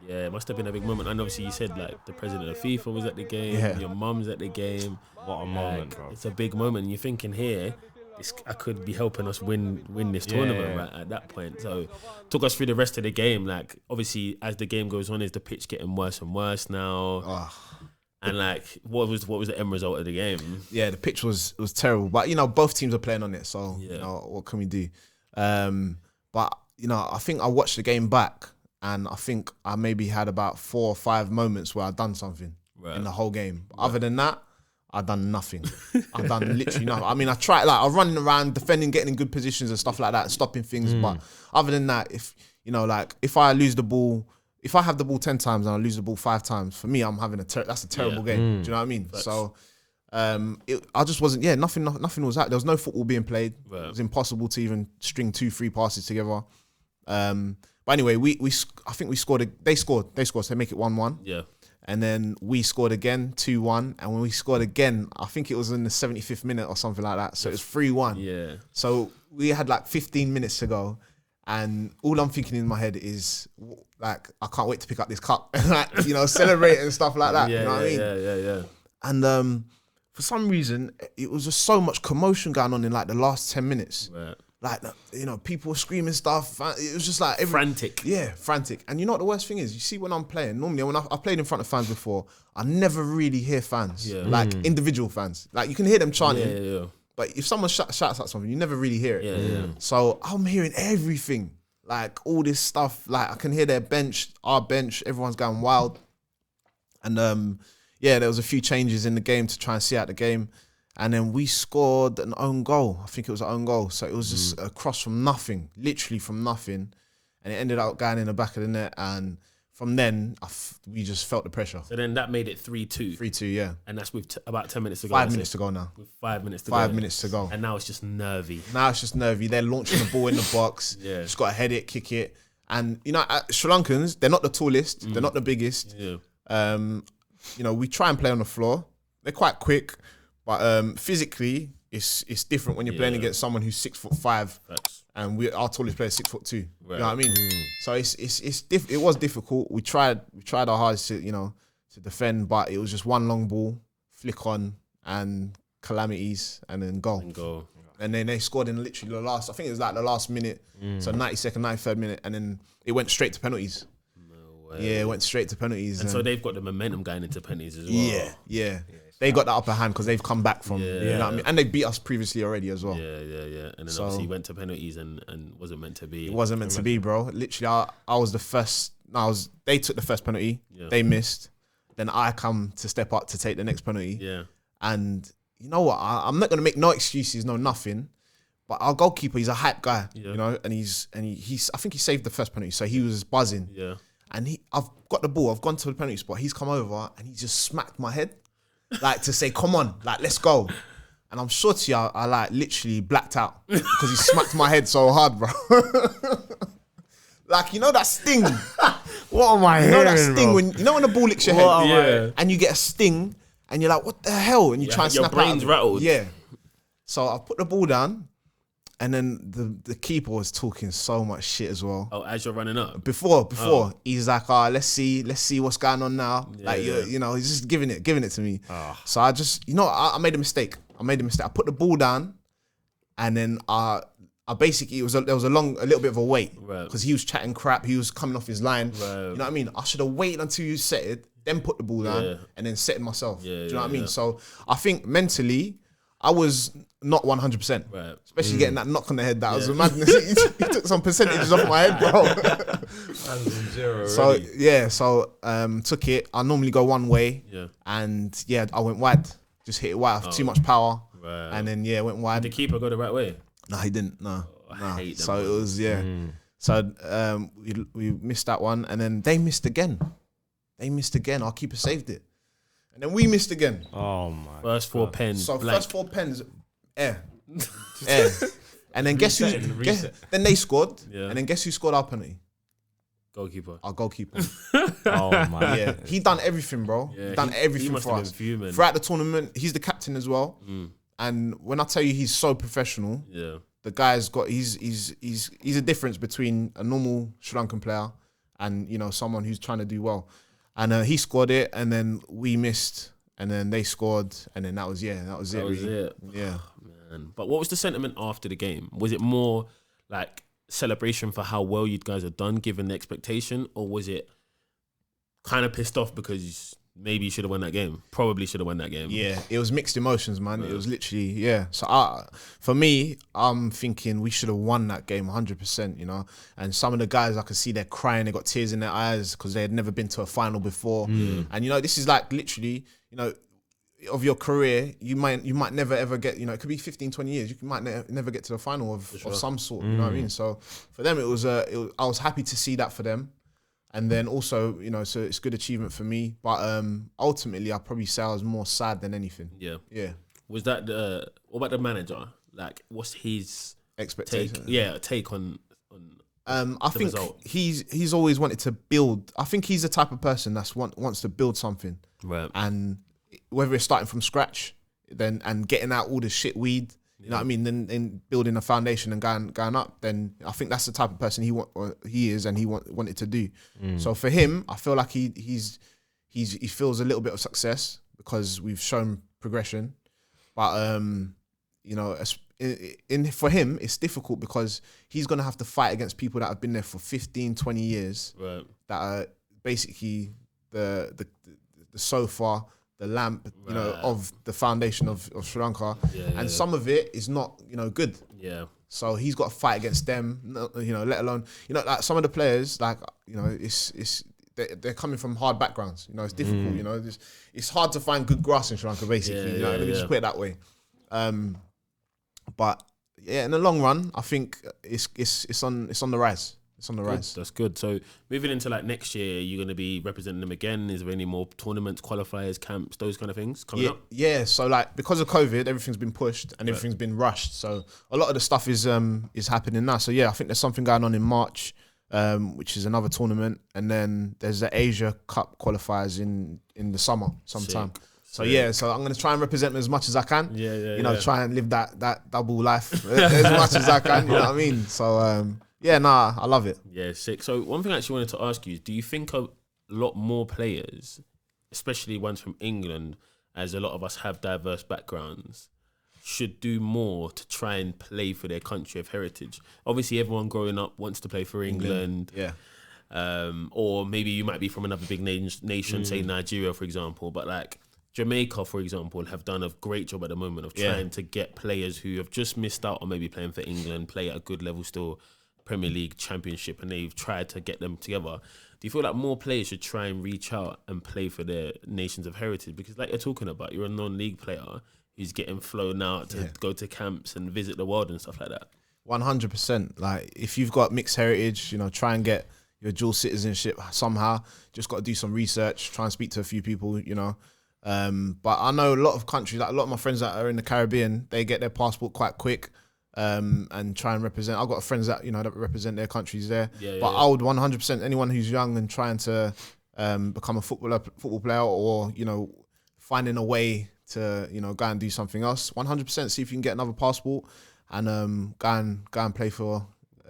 Yeah, it must have been a big moment. And obviously you said like the president of FIFA was at the game, your mum's at the game. What a moment, bro. It's a big moment. And you're thinking here, I could be helping us win this tournament right at that point. So talk us through the rest of the game. Like obviously as the game goes on, is the pitch getting worse and worse now? And like what was the end result of the game? Yeah, the pitch was terrible. But you know, both teams are playing on it, so you know, what can we do? But you know, I think I watched the game back, and I think I maybe had about 4 or 5 moments where I'd done something in the whole game. But other than that, I've done nothing. I've done literally nothing. I mean, I tried, like, I'm running around, defending, getting in good positions and stuff like that, and stopping things. But other than that, if, you know, like, if I lose the ball, if I have the ball 10 times and I lose the ball 5 times, for me, I'm having that's a terrible game. Do you know what I mean? Facts. So, I just wasn't, nothing was out. There was no football being played. Right. It was impossible to even string 2-3 passes together. But But anyway, I think we scored. They scored, so they make it 1-1. Yeah. And then we scored again, 2-1. And when we scored again, I think it was in the 75th minute or something like that. So it was 3-1. Yeah. So we had like 15 minutes to go. And all I'm thinking in my head is, like, I can't wait to pick up this cup. Like, you know, celebrate and stuff like that. Yeah, you know what I mean? Yeah. And for some reason, it was just so much commotion going on in like the last 10 minutes. Right. Like, you know, people were screaming stuff. It was just like... Frantic. Yeah, frantic. And you know what the worst thing is? You see when I'm playing, normally when I've played in front of fans before, I never really hear fans. Yeah. Like individual fans. Like you can hear them chanting. Yeah. But if someone shouts out something, you never really hear it. Yeah. So I'm hearing everything. Like all this stuff. Like I can hear their bench, our bench, everyone's going wild. And there was a few changes in the game to try and see out the game. And then we scored an own goal. I think it was an own goal. So it was just a cross from nothing, literally from nothing. And it ended up going in the back of the net. And from then, we just felt the pressure. So then that made it 3-2. 3-2, yeah. And that's with about 10 minutes to go. 5 minutes to go now. With 5 minutes to go. 5 minutes to go. And now it's just nervy. Now it's just nervy. They're launching the ball in the box. Yeah. Just got to head it, kick it. And, you know, Sri Lankans, they're not the tallest. They're not the biggest. Yeah. You know, we try and play on the floor. They're quite quick. But physically, it's different when you're playing against someone who's 6'5", Facts. and our tallest player is 6'2". Right. You know what I mean? So it was difficult. We tried our hardest to defend, but it was just one long ball, flick on, and calamities, and then goal. And then they scored in literally the last. I think it was like the last minute, so 92nd, 93rd minute, and then it went straight to penalties. No way. Yeah, it went straight to penalties. And so they've got the momentum going into penalties as well. Yeah. They got that upper hand because they've come back from, you know what I mean? And they beat us previously already as well. Yeah. And then obviously went to penalties and wasn't meant to be. It wasn't meant to be, bro. Literally, I was the first. They took the first penalty. Yeah. They missed. Then I come to step up to take the next penalty. Yeah. And you know what? I'm not going to make no excuses, no nothing. But our goalkeeper, he's a hype guy, you know, and he's I think he saved the first penalty, so he was buzzing. Yeah. And I've got the ball, I've gone to the penalty spot. He's come over and he just smacked my head. Like to say, come on, like, let's go. And I'm sure to you, I like literally blacked out because he smacked my head so hard, bro. Like, you know that sting? What am I You know hearing, that sting bro? when the ball licks your What head am I- and you get a sting and you're like, what the hell? And you try and your snap brain's out. rattled. Yeah. So I put the ball down and then the keeper was talking so much shit as well. Oh, as you're running up. Before, he's like, let's see what's going on now. You know, he's just giving it to me. So I just, I made a mistake. I put the ball down, and then I basically there was a little bit of a wait because he was chatting crap. He was coming off his line. Right. You know what I mean? I should have waited until you set it, then put the ball down, and then set it myself. Do you know what I mean? So I think mentally, I was not 100%. Right. Especially getting that knock on the head. That was a madness. He took some percentages off my head, bro. So took it. I normally go one way. Yeah. And I went wide. Just hit it wide. Too much power. Right. And then went wide. Did the keeper go the right way? No, he didn't. No. I hate them, So man. it was So we missed that one, and then they missed again. Our keeper saved it, and then we missed again. Oh my! First four pens. So blank. first 4 pens, air. And then guess Reset who? and reset. Then they scored, Yeah. and then guess who scored our penalty? Goalkeeper. Our goalkeeper. Oh my! Yeah, he done everything, bro. Yeah, Done he everything must for have us been fuming. throughout the tournament. He's the captain as well. And when I tell you he's so professional, Yeah. the guy's got he's a difference between a normal Sri Lankan player and someone who's trying to do well. And he scored it, and then we missed, and then they scored, and then that was it. That was really. it. Yeah. Man. But what was the sentiment after the game? Was it more like celebration for how well you guys have done given the expectation, or was it kind of pissed off because maybe you should have won that game? Probably should have won that game. Yeah, it was mixed emotions, man. It was literally, So for me, I'm thinking we should have won that game 100%, And some of the guys, I could see they're crying. They got tears in their eyes because they had never been to a final before. And, this is like literally, of your career, you might never ever get, it could be 15, 20 years. You might never get to the final of some sort, you know what I mean? So for them, I was happy to see that for them. And then also, so it's a good achievement for me. But ultimately, I'd probably say I was more sad than anything. Yeah. Yeah. Was that what about the manager? Like, what's his Expectation. take on I think he's always wanted to build. I think he's the type of person that's wants to build something, Right. and whether it's starting from scratch, then and getting out all the shit weed, you know what I mean, then building a foundation and going up. Then I think that's the type of person he is, and he wanted to do. So for him, I feel like he feels a little bit of success because we've shown progression, but you know, for him, it's difficult because he's going to have to fight against people that have been there for 15, 20 years, Right. that are basically the sofa, the lamp, you know, of the foundation of Sri Lanka. And some of it is not, you know, good. Yeah. So he's got to fight against them, you know, let alone, you know, like some of the players, like, you know, they're coming from hard backgrounds. You know, it's difficult, you know, it's hard to find good grass in Sri Lanka, basically. You know, let me just put it that way. But yeah, in the long run, I think it's on the rise. It's on the rise. That's good. So moving into like next year, you're going to be representing them again. Is there any more tournaments, qualifiers, camps, those kind of things coming up? Yeah. So like because of COVID, everything's been pushed and everything's been rushed. So a lot of the stuff is happening now. So yeah, I think there's something going on in March, which is another tournament, and then there's the Asia Cup qualifiers in the summer sometime. Sick. So yeah, so I'm gonna try and represent them as much as I can. You know, try and live that double life as much as I can. You know what I mean? So I love it. Yeah, sick. So one thing I actually wanted to ask you is, do you think a lot more players, especially ones from England, as a lot of us have diverse backgrounds, should do more to try and play for their country of heritage? Obviously, everyone growing up wants to play for England. Yeah. Or maybe you might be from another big nation, say Nigeria, for example. But like Jamaica, for example, have done a great job at the moment of trying to get players who have just missed out on maybe playing for England, play at a good level still, Premier League, Championship, and they've tried to get them together. Do you feel like more players should try and reach out and play for their nations of heritage? Because like you're talking about, you're a non-league player who's getting flown out to go to camps and visit the world and stuff like that. 100%. Like if you've got mixed heritage, you know, try and get your dual citizenship somehow. Just got to do some research, try and speak to a few people, you know. But I know a lot of countries, like a lot of my friends that are in the Caribbean, they get their passport quite quick. And try and represent. I've got friends that, you know, that represent their countries there. I would 100%, anyone who's young and trying to become a football player, or, you know, finding a way to, you know, go and do something else, 100% see if you can get another passport and go and play for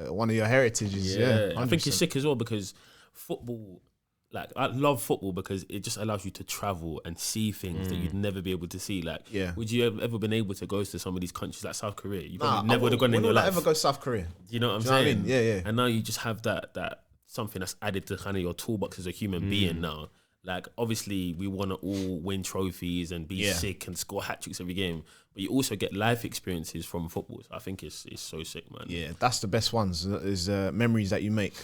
one of your heritages. I think it's sick as well, because football, like I love football because it just allows you to travel and see things that you'd never be able to see. Like, would you have ever been able to go to some of these countries like South Korea? You probably never would have gone in your life. Ever go to South Korea? You know what I'm saying? What I mean? Yeah. And now you just have that something that's added to kind of your toolbox as a human being now. Like, obviously, we want to all win trophies and be sick and score hat-tricks every game, but you also get life experiences from football. So I think it's so sick, man. Yeah, that's the best ones, is memories that you make.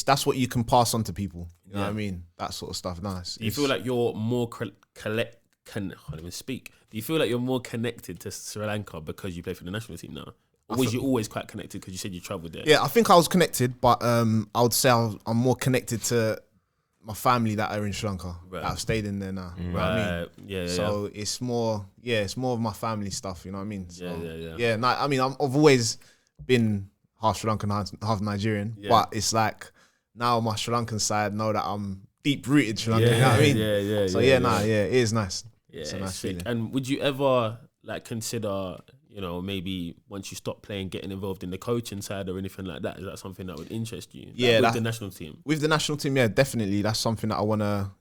That's what you can pass on to people. You know what I mean? That sort of stuff. Nice. Do you feel like you're more I can't even speak. Do you feel like you're more connected to Sri Lanka because you play for the national team now? Or was you always quite connected because you said you travelled there? Yeah, I think I was connected, but I would say I'm more connected to my family that are in Sri Lanka. That I've stayed in there now. You know what I mean? So it's more of my family stuff. You know what I mean? So, I mean, I've always been half Sri Lankan, half Nigerian, but it's like now my Sri Lankan side know that I'm deep rooted Sri Lankan. You know what I mean? So it is nice. Yeah, it's a nice feeling. And would you ever like consider, you know, maybe once you stop playing, getting involved in the coaching side or anything like that? Is that something that would interest you? Like, with the national team. With the national team, yeah, definitely. That's something that I wanna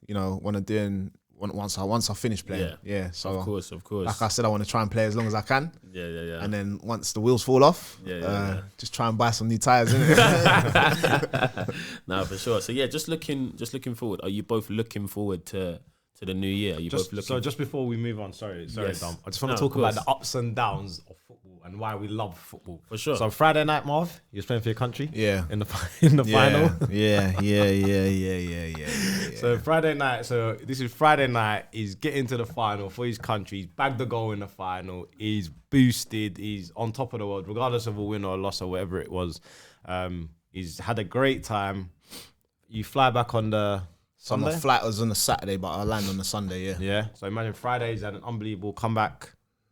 do and once I finish playing. So of course. Like I said, I want to try and play as long as I can. And then once the wheels fall off, just try and buy some new tires, innit? No, for sure. So yeah, just looking forward. Are you both looking forward to the new year? Are you both looking? So just before we move on, sorry, Yes. Dom. I just want to talk about the ups and downs of football and why we love football. For sure. So Friday night, Marv, you was playing for your country. Yeah. In the final. Yeah. So Friday night. So this is Friday night. He's getting to the final for his country. He's bagged the goal in the final. He's boosted. He's on top of the world, regardless of a win or a loss or whatever it was. He's had a great time. You fly back on the Sunday? So my flight was on the Saturday, but I land on the Sunday. Yeah. So imagine Friday. He's had an unbelievable comeback.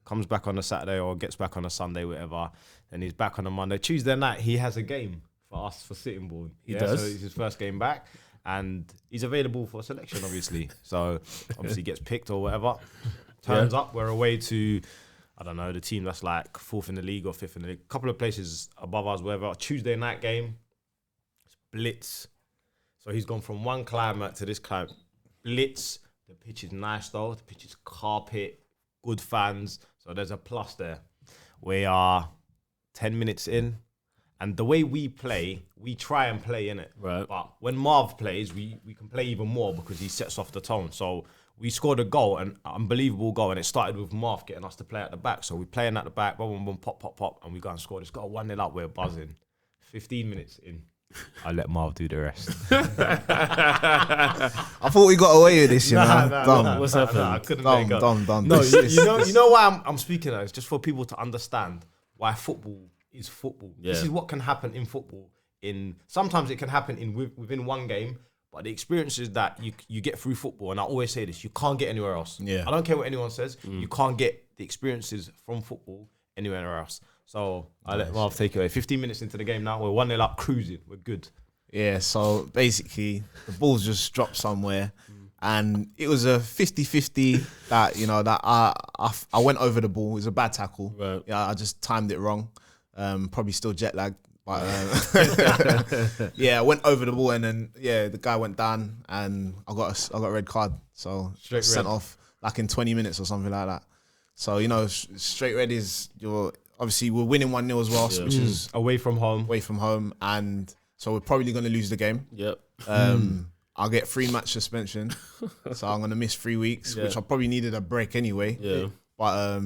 comes back on a Saturday or gets back on a Sunday, whatever. Then he's back on a Monday. Tuesday night, he has a game for us for Sitting Bull. He does. So it's his first game back. And he's available for selection, obviously. So obviously gets picked or whatever. Turns up. We're away to, I don't know, the team that's like 4th in the league or 5th in the league. A couple of places above us, whatever. Tuesday night game. It's blitz. So he's gone from one climate to this climate. Blitz. The pitch is nice though. The pitch is carpet. Good fans. So there's a plus there. We are 10 minutes in. And the way we play, we try and play in it. Right. But when Marv plays, we can play even more because he sets off the tone. So we scored a goal, an unbelievable goal, and it started with Marv getting us to play at the back. So we're playing at the back, boom, boom, boom, pop, pop, pop, and we go and score. It's got a 1-0 up, we're buzzing. 15 minutes in, I let Marv do the rest. I thought we got away with this, you know. Dumb. What's happening? I couldn't make up. Dumb. No, you know why I'm speaking of? It's just for people to understand why football is football. Yeah. This is what can happen in football. Sometimes it can happen within one game, but the experiences that you get through football, and I always say this, you can't get anywhere else. Yeah. I don't care what anyone says, you can't get the experiences from football anywhere else. So I let Marv take it away. 15 minutes into the game now, we're 1-0 up, cruising, we're good. Yeah, so basically the ball's just dropped somewhere, and it was a 50-50 that, you know, that I went over the ball. It was a bad tackle. Right. Yeah, I just timed it wrong. Probably still jet lagged, but yeah, I went over the ball, and then the guy went down, and I got a red card, so Straight sent red. off like in 20 minutes or something like that. So, you know, straight red is obviously we're winning 1-0 as well, which is Away from home. away from home, and so we're probably going to lose the game. Yep. I'll get 3-match suspension, so I'm going to miss 3 weeks, which I probably needed a break anyway. Yeah. But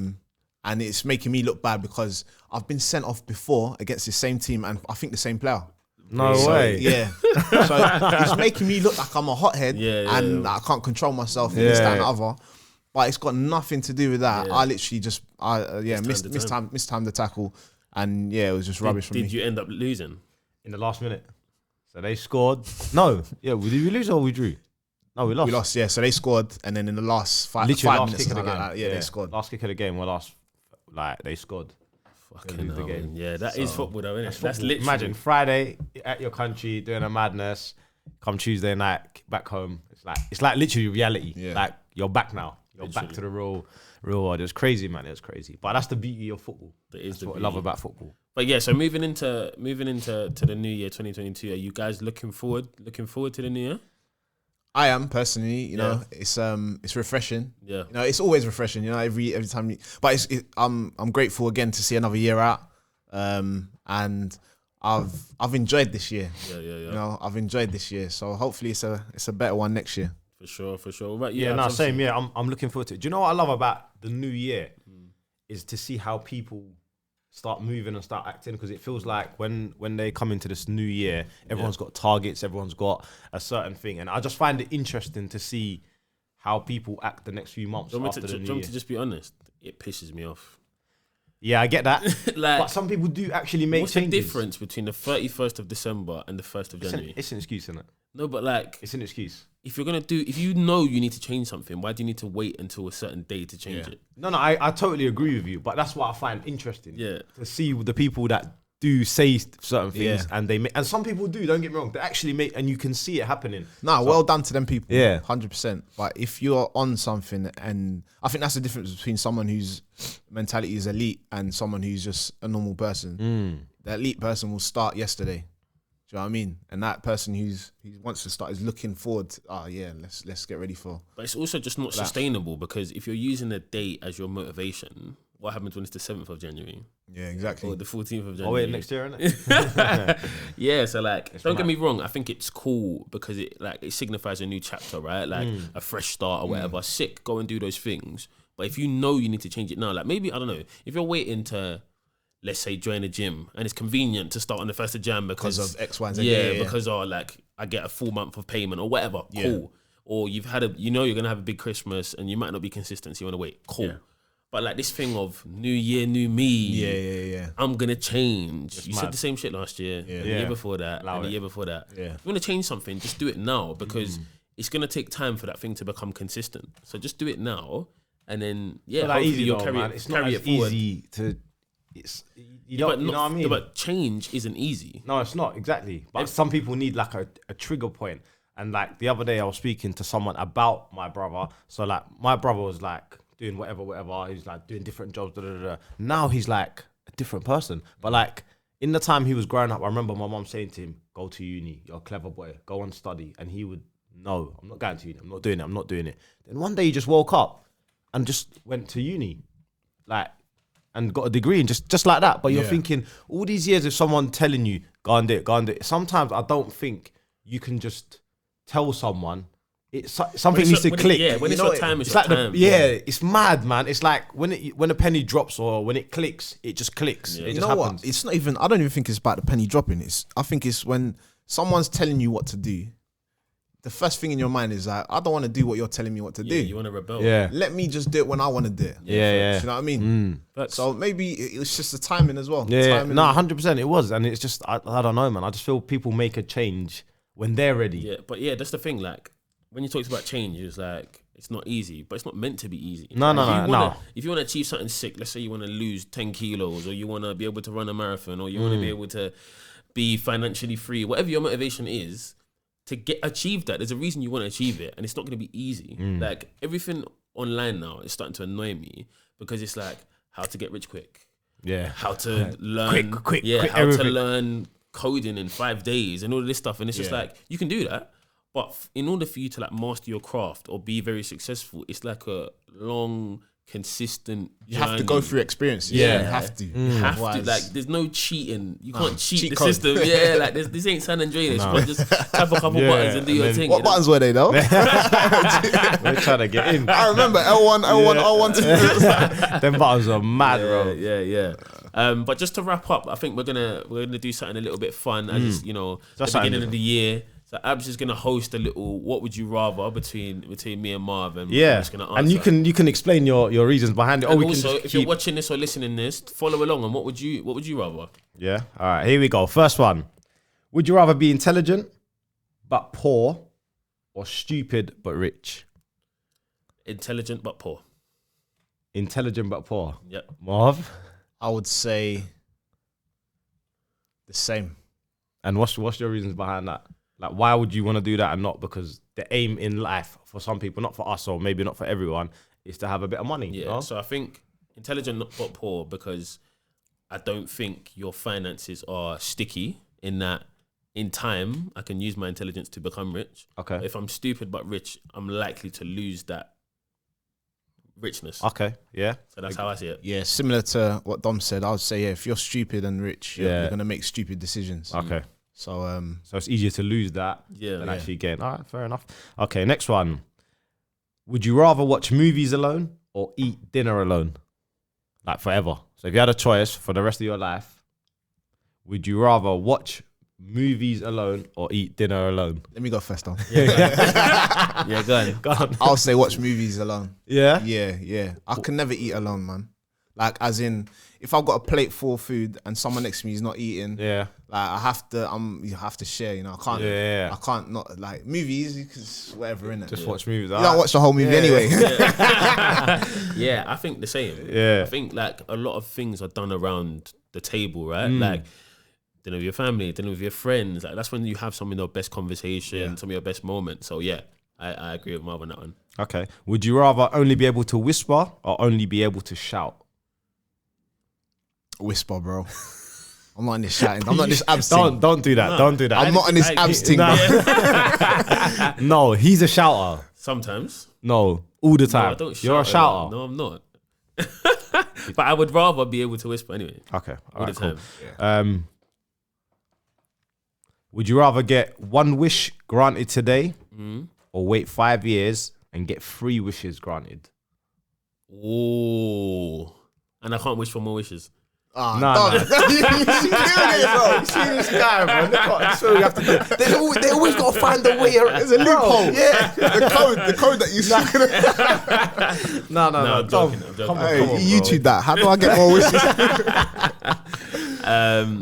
and it's making me look bad because I've been sent off before against the same team, and I think the same player. No So, way. Yeah. So it's making me look like I'm a hothead, and I can't control myself and this, that, and the other. But it's got nothing to do with that. Yeah. I literally just mistimed the tackle, and it was just rubbish for me. Did you end up losing? In the last minute. So they scored. No. Yeah, did we lose or we drew? No, we lost. We lost, yeah. So they scored, and then in the last five Literally last minutes, kick of the something game. like that, they scored. Last kick of the game, they scored. Fucking lose the hell, game. man. Yeah, that is football though, isn't it? That's Football. literally. Imagine Friday at your country doing a madness. Come Tuesday night back home. It's like literally reality. Yeah. Like you're back now. You're Literally. back to the real world. It was crazy, man. It was crazy. But that's the beauty of football. That is That's the what I beauty. love about football. But yeah, so moving into the new year 2022, are you guys looking forward to the new year? I am personally, you know, it's refreshing. Yeah. You know, it's always refreshing. You know, every time. But I'm grateful again to see another year out, and I've enjoyed this year. Yeah. You know, I've enjoyed this year. So hopefully it's a better one next year. For sure. Right, Yeah, no, same. Yeah, I'm looking forward to it. Do you know what I love about the new year? Is to see how people start moving and start acting, because it feels like when they come into this new year, everyone's got targets, everyone's got a certain thing, and I just find it interesting to see how people act the next few months after the new year. To just be honest, it pisses me off. Yeah, I get that. Like, but some people do actually make what's changes. the difference between the 31st of December and the 1st of January? It's an excuse, isn't it? No, but like, It's an excuse. if you know you need to change something, why do you need to wait until a certain day to change it? No, I totally agree with you, but that's what I find interesting. Yeah. To see the people that do say certain things, Yeah. and they make, and some people do, don't get me wrong, they actually make, and you can see it happening. No, well done to them people. Yeah. 100%. But if you're on something, and I think that's the difference between someone whose mentality is elite and someone who's just a normal person. The elite person will start yesterday. Do you know what I mean? And that person who wants to start is looking forward. Let's get ready for. But it's also just not sustainable, because if you're using a date as your motivation, what happens when it's the 7th of January Yeah, exactly. or the 14th of January? Oh wait, next year, innit? Yeah, so like, don't get mad. me wrong, I think it's cool because it signifies a new chapter, right? Like a fresh start or whatever. Sick, go and do those things. But if you know you need to change it now, like maybe, I don't know, if you're waiting to, let's say, join a gym and it's convenient to start on the 1st of Jan because of X, Y, and Z. Yeah, because like I get a full month of payment or whatever. Yeah. Cool. Or you've had you're gonna have a big Christmas and you might not be consistent, so you wanna wait. Cool. Yeah. But like this thing of new year, new me. Yeah. I'm gonna change. You said mad. the same shit last year, and the Yeah. year before that, Allow and the it. year before that. Yeah. If you wanna change something, just do it now, because it's gonna take time for that thing to become consistent. So just do it now, and then It's not that hopefully easy you'll though, carry man. it, It's not carry as it forward. easy to. You But know what I mean? But change isn't easy. No, it's not exactly. But some people need like a trigger point. And like the other day, I was speaking to someone about my brother. So like my brother was like doing whatever. He's like doing different jobs. Now he's like a different person. But like in the time he was growing up, I remember my mom saying to him, "Go to uni. You're a clever boy. Go and study." And he would, "No, I'm not going to uni. I'm not doing it. Then one day he just woke up and just went to uni, like. And got a degree and just like that. But you're thinking all these years of someone telling you, go and do it. Sometimes I don't think you can just tell someone. Something needs to click. Yeah, when it's your time, it's like your time. it's mad, man. It's like when a penny drops or when it clicks, it just clicks. Yeah. It You just know happens. what? It's not even. I don't even think it's about the penny dropping. I think it's when someone's telling you what to do. The first thing in your mind is like, I don't want to do what you're telling me what to do. You want to rebel. Yeah. Let me just do it when I want to do it. Yeah. Do you know what I mean? So maybe it was just the timing as well. Yeah, Timing. no, 100% it was. And it's just, I don't know, man. I just feel people make a change when they're ready. Yeah, but yeah, that's the thing. Like when you talk about change, it's like it's not easy, but it's not meant to be easy. No. If you want to achieve something sick, let's say you want to lose 10 kilos, or you want to be able to run a marathon, or you want to be able to be financially free, whatever your motivation is, to achieve that, there's a reason you want to achieve it, and it's not going to be easy. Like everything online now is starting to annoy me because it's like how to get rich quick, how to learn quick, how everything. to learn coding in 5 days and all of this stuff, and it's just like you can do that, but in order for you to like master your craft or be very successful, it's like a long, consistent You have to journey. go through experiences. Yeah. You have to. You have to, Otherwise- like, there's no cheating. You can't cheat cheat the code. system. Yeah, like, this ain't San Andreas. You can't just tap a couple Yeah, buttons and do and your then- thing. What you know? buttons were they though? We're trying to get in. I remember L1, 2. Them buttons are mad, bro. Yeah. But just to wrap up, I think we're gonna do something a little bit fun as you know, That's the beginning something of the year. So Abs is gonna host a little "What would you rather" between me and Marvin. I'm Yeah, just gonna and you answer. can explain your reasons behind it. And we also, can if just you're keep. watching this or listening this, follow along. And what would you rather? Yeah. All right. Here we go. First one. Would you rather be intelligent but poor, or stupid but rich? Intelligent but poor. Intelligent but poor. Yep. Marv. I would say the same. And what's your reasons behind that? Like, why would you want to do that and not because the aim in life for some people, not for us or maybe not for everyone, is to have a bit of money? Yeah. You know? So I think intelligent but poor because I don't think your finances are sticky in that. In time, I can use my intelligence to become rich. Okay. If I'm stupid but rich, I'm likely to lose that richness. Okay. Yeah. So that's how I see it. Yeah, similar to what Dom said. I would say if you're stupid and rich, Yeah. you're gonna make stupid decisions. Okay. So So it's easier to lose that Yeah. than Yeah. actually gain. All right, fair enough. Okay, next one. Would you rather watch movies alone or eat dinner alone? Like forever. So if you had a choice for the rest of your life, would you rather watch movies alone or eat dinner alone? let me go first, Dom. Yeah, go on. Go on. I'll say watch movies alone. Yeah? Yeah. I can never eat alone, man. Like as in, if I've got a plate full of food and someone next to me is not eating, Yeah. like I have to. You have to share. You know, I can't. Yeah. I can't not like movies. Because whatever in it. Just watch movies. You don't watch the whole movie anyway. Yeah, I think the same. Yeah. I think like a lot of things are done around the table, right? Like dinner with your family, dinner with your friends. Like that's when you have some of your best conversation, some of your best moments. So yeah, I agree with Marvin on that one. Okay. Would you rather only be able to whisper or only be able to shout? Whisper, bro. I'm not in this shouting. I'm not in this abs thing. Don't do that. Don't do that. I'm not in this abs thing, Nah. bro. No, he's a shouter. Sometimes. No, all the No, time. I don't You're a shout shouter. lot. No, I'm not. But I would rather be able to whisper anyway. Okay. All the cool. time. Would you rather get one wish granted today Mm-hmm. or wait 5 years and get 3 wishes granted? Oh. And I can't wish for more wishes. Nah, Dom. You see this guy, bro. That's what we have to do. They always got to find a way. There's a loophole. Yeah. The code that you see. No, I'm Tom, joking, I'm joking. come on, Hey, come on, you bro. YouTube that. How do I get more wishes?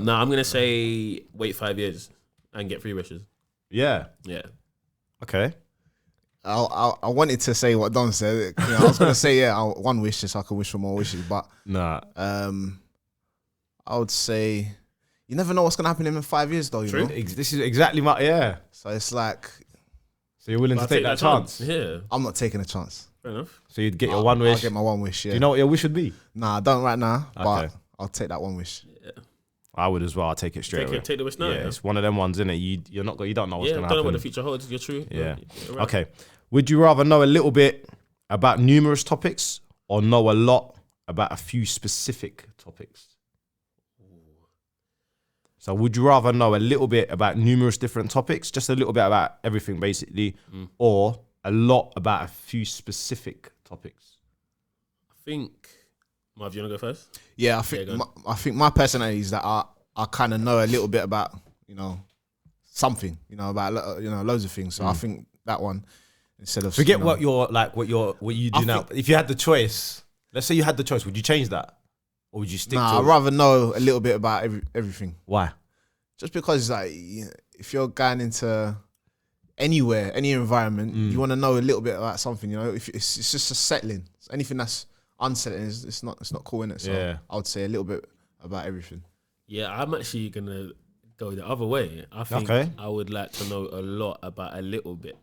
No, I'm gonna say wait 5 years and get 3 wishes. Yeah. Yeah. Okay. I wanted to say what Don said. You know, I was gonna say one wish, just so I can wish for more wishes. But Nah. I would say you never know what's gonna happen in 5 years, though. You know, This is exactly my so it's like, So you're willing to take that chance? Yeah. I'm not taking a chance. Fair enough. So you'd get your one wish. I'll get my one wish. Yeah. Do you know what your wish would be? Nah, I don't right now. But Okay. I'll take that one wish. Yeah. I would as well. I'll take it straight away. Take the wish now. Yeah, it's one of them ones, innit? You don't know what's gonna don't happen. know what the future holds. You're true. Yeah. You're right. Okay. Would you rather know a little bit about numerous topics or know a lot about a few specific topics? So would you rather know a little bit about numerous different topics, just a little bit about everything basically, or a lot about a few specific topics? I think, Marv, you want to go first? Yeah, I think my personality is that I kind of know a little bit about, you know, something, you know, about, you know, loads of things. So I think that one, instead of Forget you know, what you do now. If you had the choice, let's say you had the choice, would you change that, or would you stick to I'd it? rather know a little bit about everything. Why? Just because, like, if you're going into anywhere, any environment, you want to know a little bit about something. You know, if it's just a settling. Anything that's unsettling it's not cool, innit? So Yeah. I would say a little bit about everything. Yeah, I'm actually gonna go the other way. I think I would like to know a lot about a little bit,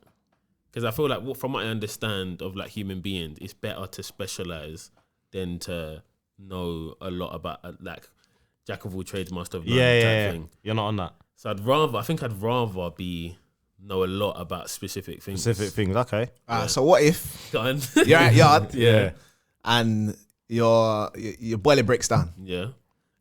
because I feel like from what I understand of like human beings, it's better to specialize than to know a lot about like jack of all trades, master of none type thing. You're not on that. So I'd rather know a lot about specific things. Specific things, okay. So what if Go on. you're at yard Yeah. and your boiler breaks down Yeah.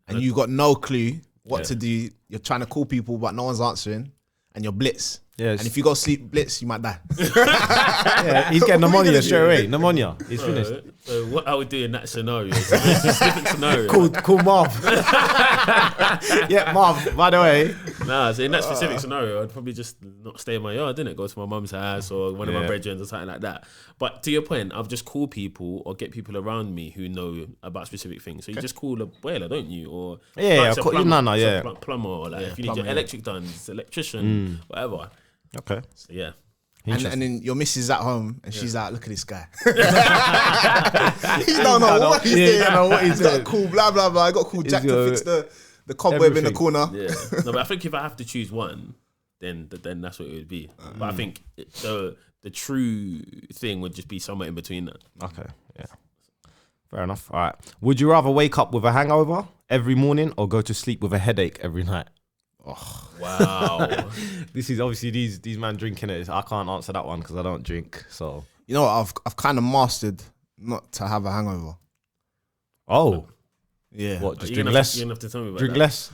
and you got no clue what to do? You're trying to call people, but no one's answering, and you're blitz. Yes. And if you go sleep blitz, you might die. Yeah, he's getting pneumonia straight away. Pneumonia. He's finished. So what I would do in that scenario is a very specific scenario. Cool Marv. Yeah, Marv, by the way. Nah, so in that specific scenario, I'd probably just not stay in my yard, didn't it? Go to my mum's house or one of my brethren or something like that. But to your point, I'll just call people or get people around me who know about specific things. So you just call a boiler, don't you? Or plumber, or like if you need your electric done, it's electrician, whatever. Okay. So yeah. And then your missus is at home and she's like, look at this guy. He don't know what he's doing. He's got cool blah blah blah. I got cool Jack to fix the cobweb in the corner. Yeah. No, but I think if I have to choose one, then that's what it would be. But I think the true thing would just be somewhere in between that. Okay, yeah. Fair enough. All right. Would you rather wake up with a hangover every morning or go to sleep with a headache every night? Oh, wow. This is obviously these man drinking it. I can't answer that one because I don't drink. So you know what? I've kind of mastered not to have a hangover. Oh, yeah. what? Just drink less. You're gonna have to tell me about Drink that. less.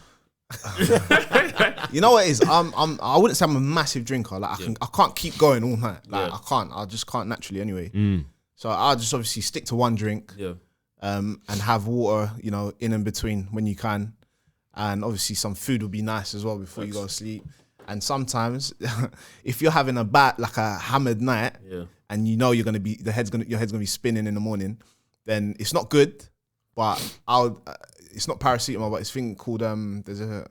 You know what it is? I wouldn't say I'm a massive drinker. Like I can't keep going all night. Like I can't. I just can't naturally anyway. So I'll just obviously stick to one drink. Yeah. And have water, you know, in and between when you can. And obviously some food would be nice as well before you go to sleep. And sometimes if you're having a hammered night and you know your head's gonna be spinning in the morning, then it's not good. But it's not paracetamol, but it's a thing called there's a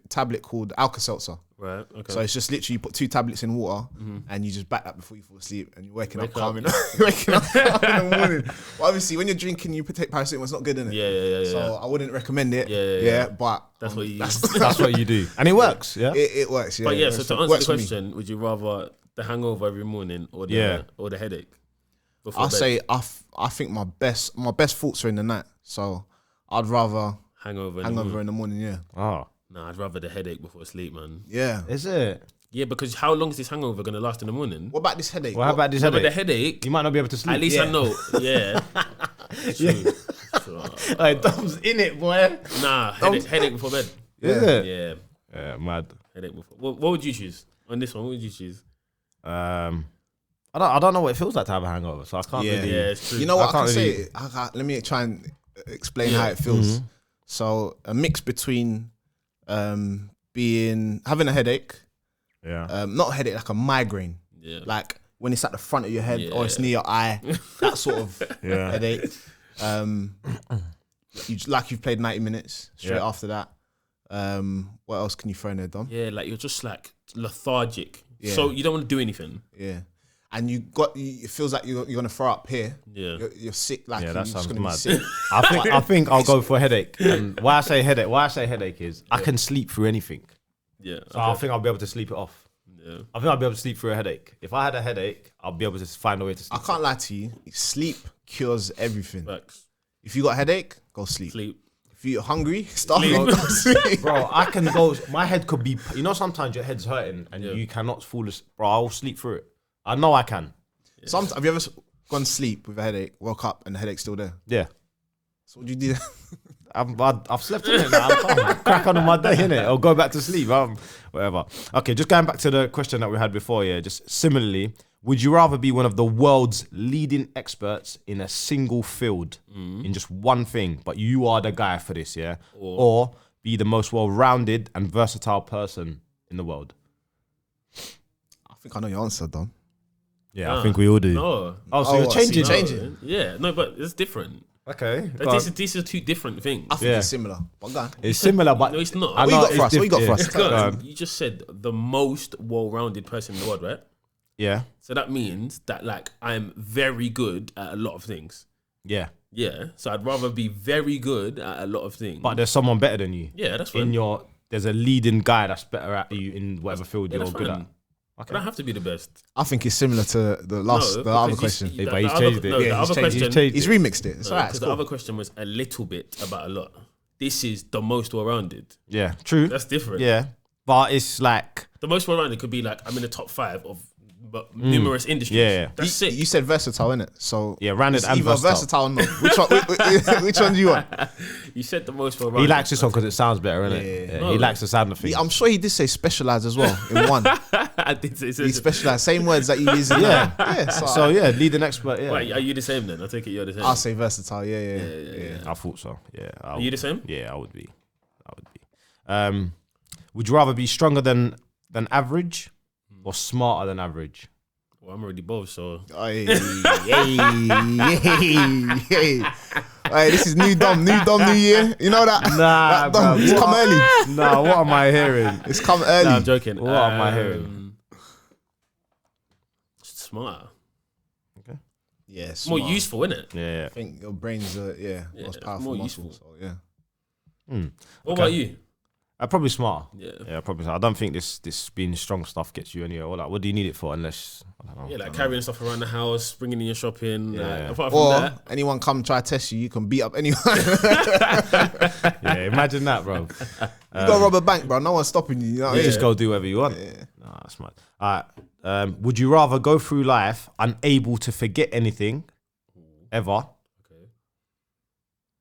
tablet called Alka-Seltzer. Right. Okay. So it's just literally you put 2 tablets in water and you just back that before you fall asleep and you're waking up calm in the morning. But obviously when you're drinking you take paracetamol, it's not good, innit? Yeah. So I wouldn't recommend it. Yeah. But That's what you use. That's what you do, and it works. Yeah. It works. Yeah. But yeah, so to answer the for me. question, would you rather the hangover every morning or the headache? I'll say I think my best thoughts are in the night. So I'd rather hangover in the morning. Yeah. Oh. Nah, I'd rather the headache before sleep, man. Yeah. Is it? Yeah, because how long is this hangover gonna last in the morning? What about this headache? Well, how about this But headache? the headache, You might not be able to sleep. at least I know. Yeah. True. So, Like, Dom's in it, boy. nah, headache before bed. Is it? Yeah, Yeah, mad. headache before. What would you choose on this one? What would you choose? I don't know what it feels like to have a hangover, so I can't Yeah. really. Yeah, it's true. You know what I can't can really- say? Let me try and explain how it feels. So a mix between having a headache, Yeah. not a headache, like a migraine, Yeah. like when it's at the front of your head or it's Yeah. near your eye, that sort of Yeah. headache. You've played 90 minutes straight Yeah. after that. What else can you throw in there, Dom? Yeah, like you're just like lethargic. Yeah. So you don't want to do anything. Yeah. and it feels like you're gonna throw up here. Yeah. You're sick. Like Yeah, you're that just sounds gonna mad. be sick. I think I'll go for headache. And why I say headache is I can sleep through anything. Yeah. So I think I'll be able to sleep it off. Yeah. I think I'll be able to sleep through a headache. If I had a headache, I'll be able to find a way to I sleep. can't lie to you. Sleep cures everything. Facts. If you got a headache, go sleep. Sleep. If you're hungry, starving, Sleep. go sleep. Bro, I can go. My head could be. You know, sometimes your head's hurting and you cannot fall asleep. Bro, I'll sleep through it. I know I can. Sometimes, have you ever gone to sleep with a headache, woke up, and the headache's still there? Yeah. So what do you do? I've slept in it now. I'm crack on with my day, innit? Or go back to sleep. Whatever. Okay, just going back to the question that we had before, yeah. Just similarly, would you rather be one of the world's leading experts in a single field, in just one thing, but you are the guy for this, yeah? Or be the most well-rounded and versatile person in the world? I think I know your answer, Dom. Yeah, I think we all do. No. Oh, so you're I see. changing. Changing. Yeah. No, but it's different. Okay. These are two different things. I think Yeah. it's similar. But go on. It's similar, but No, it's not. I What you know got for it's us? What you got for diff- us? yeah. Because you just said the most well-rounded person in the world, right? Yeah. So that means that like I'm very good at a lot of things. Yeah. Yeah. So I'd rather be very good at a lot of things. But there's someone better than you. yeah, that's fine. There's a leading guy that's better at you in whatever field yeah, you're that's good fine. at. I don't have to be the best. I think it's similar to the other because question. Yeah, but he's changed it. No, Yeah, the he's other changed- question. He's remixed it. It's alright. Because It's the cool. other question was a little bit about a lot. This is the most well-rounded. Yeah, true. That's different. Yeah, but it's like The most well-rounded could be like I'm in the top 5 of numerous industries. Yeah. That's sick. You said versatile, innit? So Yeah, rounded it's and either versatile. or not. Which one? Which one do you want? You said the most well-rounded. he likes this one because it sounds better, innit? Yeah. Yeah, No. he likes the sound of things. I'm sure he did say specialize as well in one. I did say He specialized. Same words that you use in Yeah. Yeah. So yeah, leading expert. Yeah, Wait, are you the same then? I take it you're the same. I'll say versatile. Yeah. I thought so. Yeah, Are you the same? Yeah, I would be. Would you rather be stronger than average or smarter than average? Well, I'm already both, so Hey, this is new Dom, new year. You know that? Nah, That Dom, bro. it's come early. Nah, what am I hearing? It's come early. no, I'm joking. What am I hearing? Smarter. Yeah, More smart. useful, isn't it? Yeah. I think your brain's most it's powerful more muscle. useful. So yeah. What about you? Probably smarter. Yeah. Probably. I don't think this being strong stuff gets you anywhere. Or like, what do you need it for? Unless I don't know. Yeah, like carrying stuff around the house, bringing in your shopping. Yeah. Like, apart from Or that, anyone come try to test you, you can beat up anyone. Yeah, imagine that, bro. You go rob a bank, bro. No one's stopping you. You know what I You mean? just go do whatever you want. Nah, that's mad. All right. Would you rather go through life unable to forget anything ever,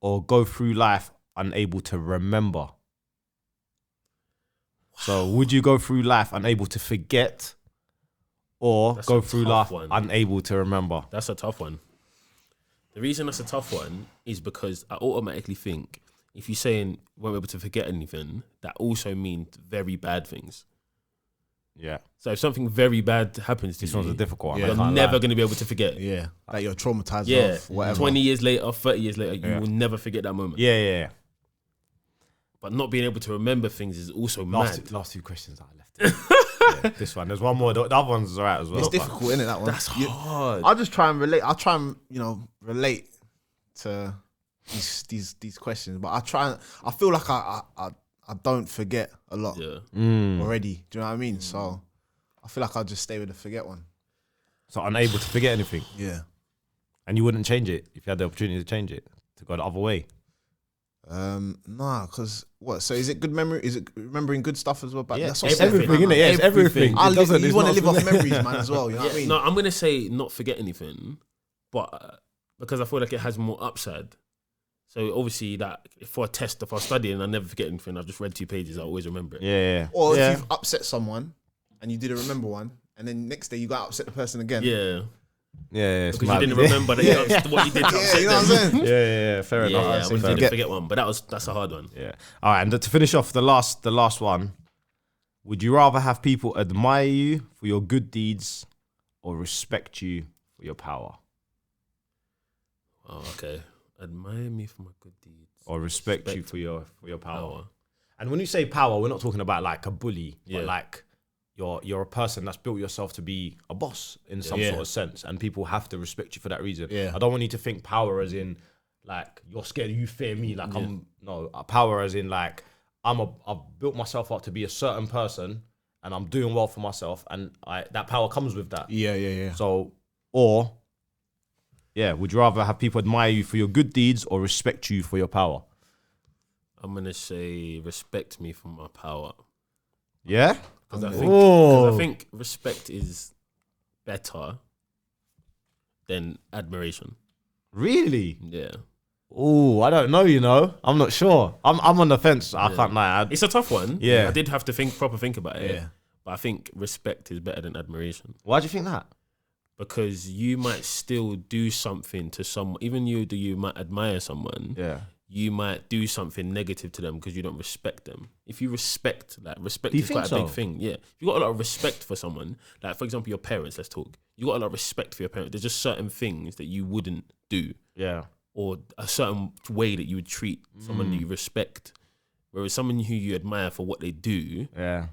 or go through life unable to remember? So, would you go through life unable to forget, or That's go a through tough life one. unable to remember? that's a tough one. The reason that's a tough one is because I automatically think if you're saying won't be able to forget anything, that also means very bad things. Yeah, So if something very bad happens to this you, one's a difficult one. I you're can't never lie. going to be able to forget. Yeah, like you're traumatized Yeah, of whatever. 20 years later, 30 years later, you Yeah. will never forget that moment. Yeah. But not being able to remember things is also mad. Last two questions I left. Yeah, this one. There's one more. The other one's alright as well. It's but- difficult, isn't it? That one. That's hard. I'll just try and relate. I'll try and relate to these questions, but I feel like I don't forget a lot Yeah. already. Do you know what I mean? So I feel like I'll just stay with the forget one. So unable to forget anything, Yeah. and you wouldn't change it if you had the opportunity to change it to go the other way. Nah, because what? So is it good memory? Is it remembering good stuff as well? But that's what everything, innit? Yeah, it's everything. You It doesn't. want to it's live not- off memories, man, as well. You know what I mean? No, I'm gonna say not forget anything, but because I feel like it has more upside. So obviously, that for a test, if I study and I never forget anything, I've just read 2 pages, I always remember it. Yeah. Or yeah. if you've upset someone and you didn't remember one, and then next day you got to upset the person again. Yeah, Yeah, it's because mad. you didn't remember that what you did to Yeah, upset you know what I'm them. saying? Yeah, fair Yeah, enough. I I'd say didn't fair enough. forget one, but that's a hard one. Yeah. All right, and to finish off the last one, would you rather have people admire you for your good deeds or respect you for your power? Oh, okay. Admire me for my good deeds. Or respect you for your power. And when you say power, we're not talking about like a bully, Yeah. but like you're a person that's built yourself to be a boss in some sort of sense, and people have to respect you for that reason. Yeah. I don't want you to think power as in like you're scared, you fear me. Like power as in like I've built myself up to be a certain person, and I'm doing well for myself, and that power comes with that. Yeah. So, would you rather have people admire you for your good deeds or respect you for your power? I'm gonna say respect me for my power. Yeah, Because I think respect is better than admiration. Really? Yeah. Oh, I don't know. You know, I'm not sure. I'm on the fence. I can't lie. It's a tough one. Yeah. I did have to think about it. Yeah. But I think respect is better than admiration. Why do you think that? Because you might still do something to someone, even you might admire someone. Yeah. You might do something negative to them because you don't respect them. If you respect Do you is think quite a so? big thing. Yeah. If you got a lot of respect for someone, like for example, your parents, let's talk. You got a lot of respect for your parents. There's just certain things that you wouldn't do. Yeah. Or a certain way that you would treat someone that you respect. Whereas someone who you admire for what they do, Yeah.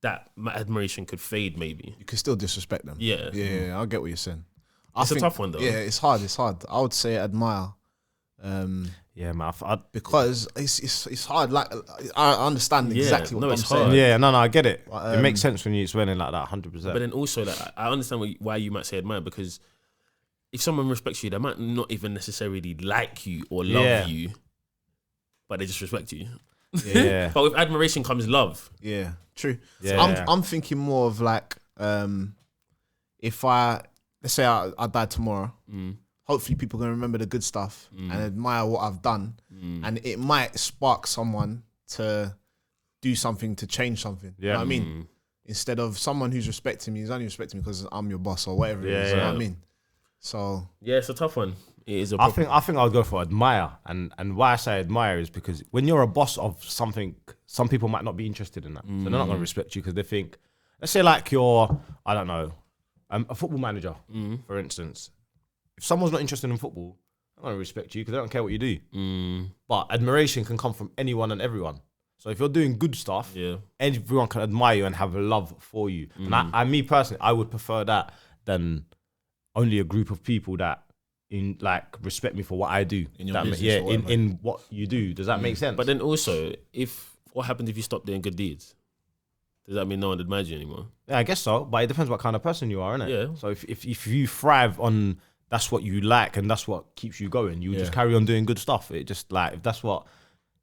that admiration could fade maybe. You can still disrespect them. Yeah. Yeah, I get what you're saying. It's a tough one though. Yeah, it's hard. I would say admire. Yeah, man. Because it's hard. Like I understand exactly what I'm saying. hard. Yeah, no, I get it. It makes sense when you explain it like that, 100%. But then also, like, I understand why you might say admire, because if someone respects you, they might not even necessarily like you or love you, but they just respect you. Yeah. But with admiration comes love. Yeah, true. Yeah. I'm thinking more of like, if let's say I die tomorrow, hopefully people can remember the good stuff and admire what I've done, and it might spark someone to do something to change something. Yeah. You know what I mean? Instead of someone who's respecting me, who's only respecting me because I'm your boss or whatever it is. You know what I mean? So yeah, it's a tough one. It is. I think I'll go for admire, and why I say admire is because when you're a boss of something, some people might not be interested in that, so they're not going to respect you because they think, let's say like you're, I don't know, a football manager, for instance. If someone's not interested in football, I'm going to respect you because they don't care what you do. But admiration can come from anyone and everyone. So if you're doing good stuff, everyone can admire you and have a love for you. And me personally, I would prefer that than only a group of people that respect me for what I do. In your business or whatever. in what you do. Does that make sense? But then also, what happens if you stop doing good deeds? Does that mean no one admires you anymore? Yeah, I guess so. But it depends what kind of person you are, innit? Yeah. So if you thrive on that's what you like and that's what keeps you going, you just carry on doing good stuff. It just like, if that's what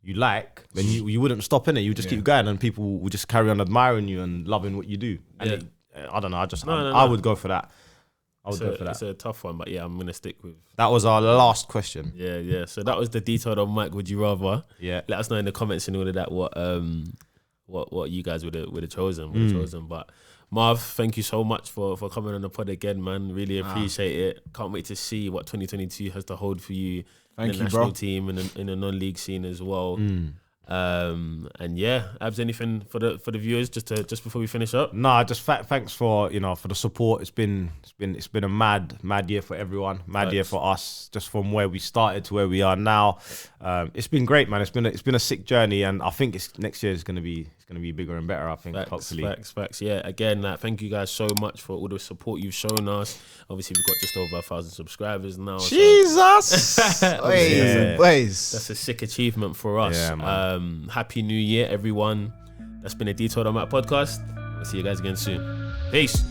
you like, then you wouldn't stop in it. You just keep going, and people will just carry on admiring you and loving what you do. And I don't know. I would go for that. It's a tough one, but yeah, I'm gonna stick with. That was our last question. Yeah. So that was the detailed on Mike. Would you rather? Yeah. Let us know in the comments and all of that what you guys would have chosen. But Marv, thank you so much for coming on the pod again, man. Really appreciate it. Can't wait to see what 2022 has to hold for you. Thank in the you, national bro. team and in the non-league scene as well. And yeah, Abs, anything for the viewers just before we finish up? No, just thanks for for the support. It's been a mad year for everyone. Mad year for us, just from where we started to where we are now. It's been great, man. It's been a sick journey, and I think next year is gonna be bigger and better. I think hopefully. Facts. Yeah. Again, thank you guys so much for all the support you've shown us. Obviously, we've got just over 1,000 subscribers now. Jesus, That's a sick achievement for us. Yeah, man. Happy New Year, everyone. That's been a Detailed on Matt podcast. We'll see you guys again soon. Peace.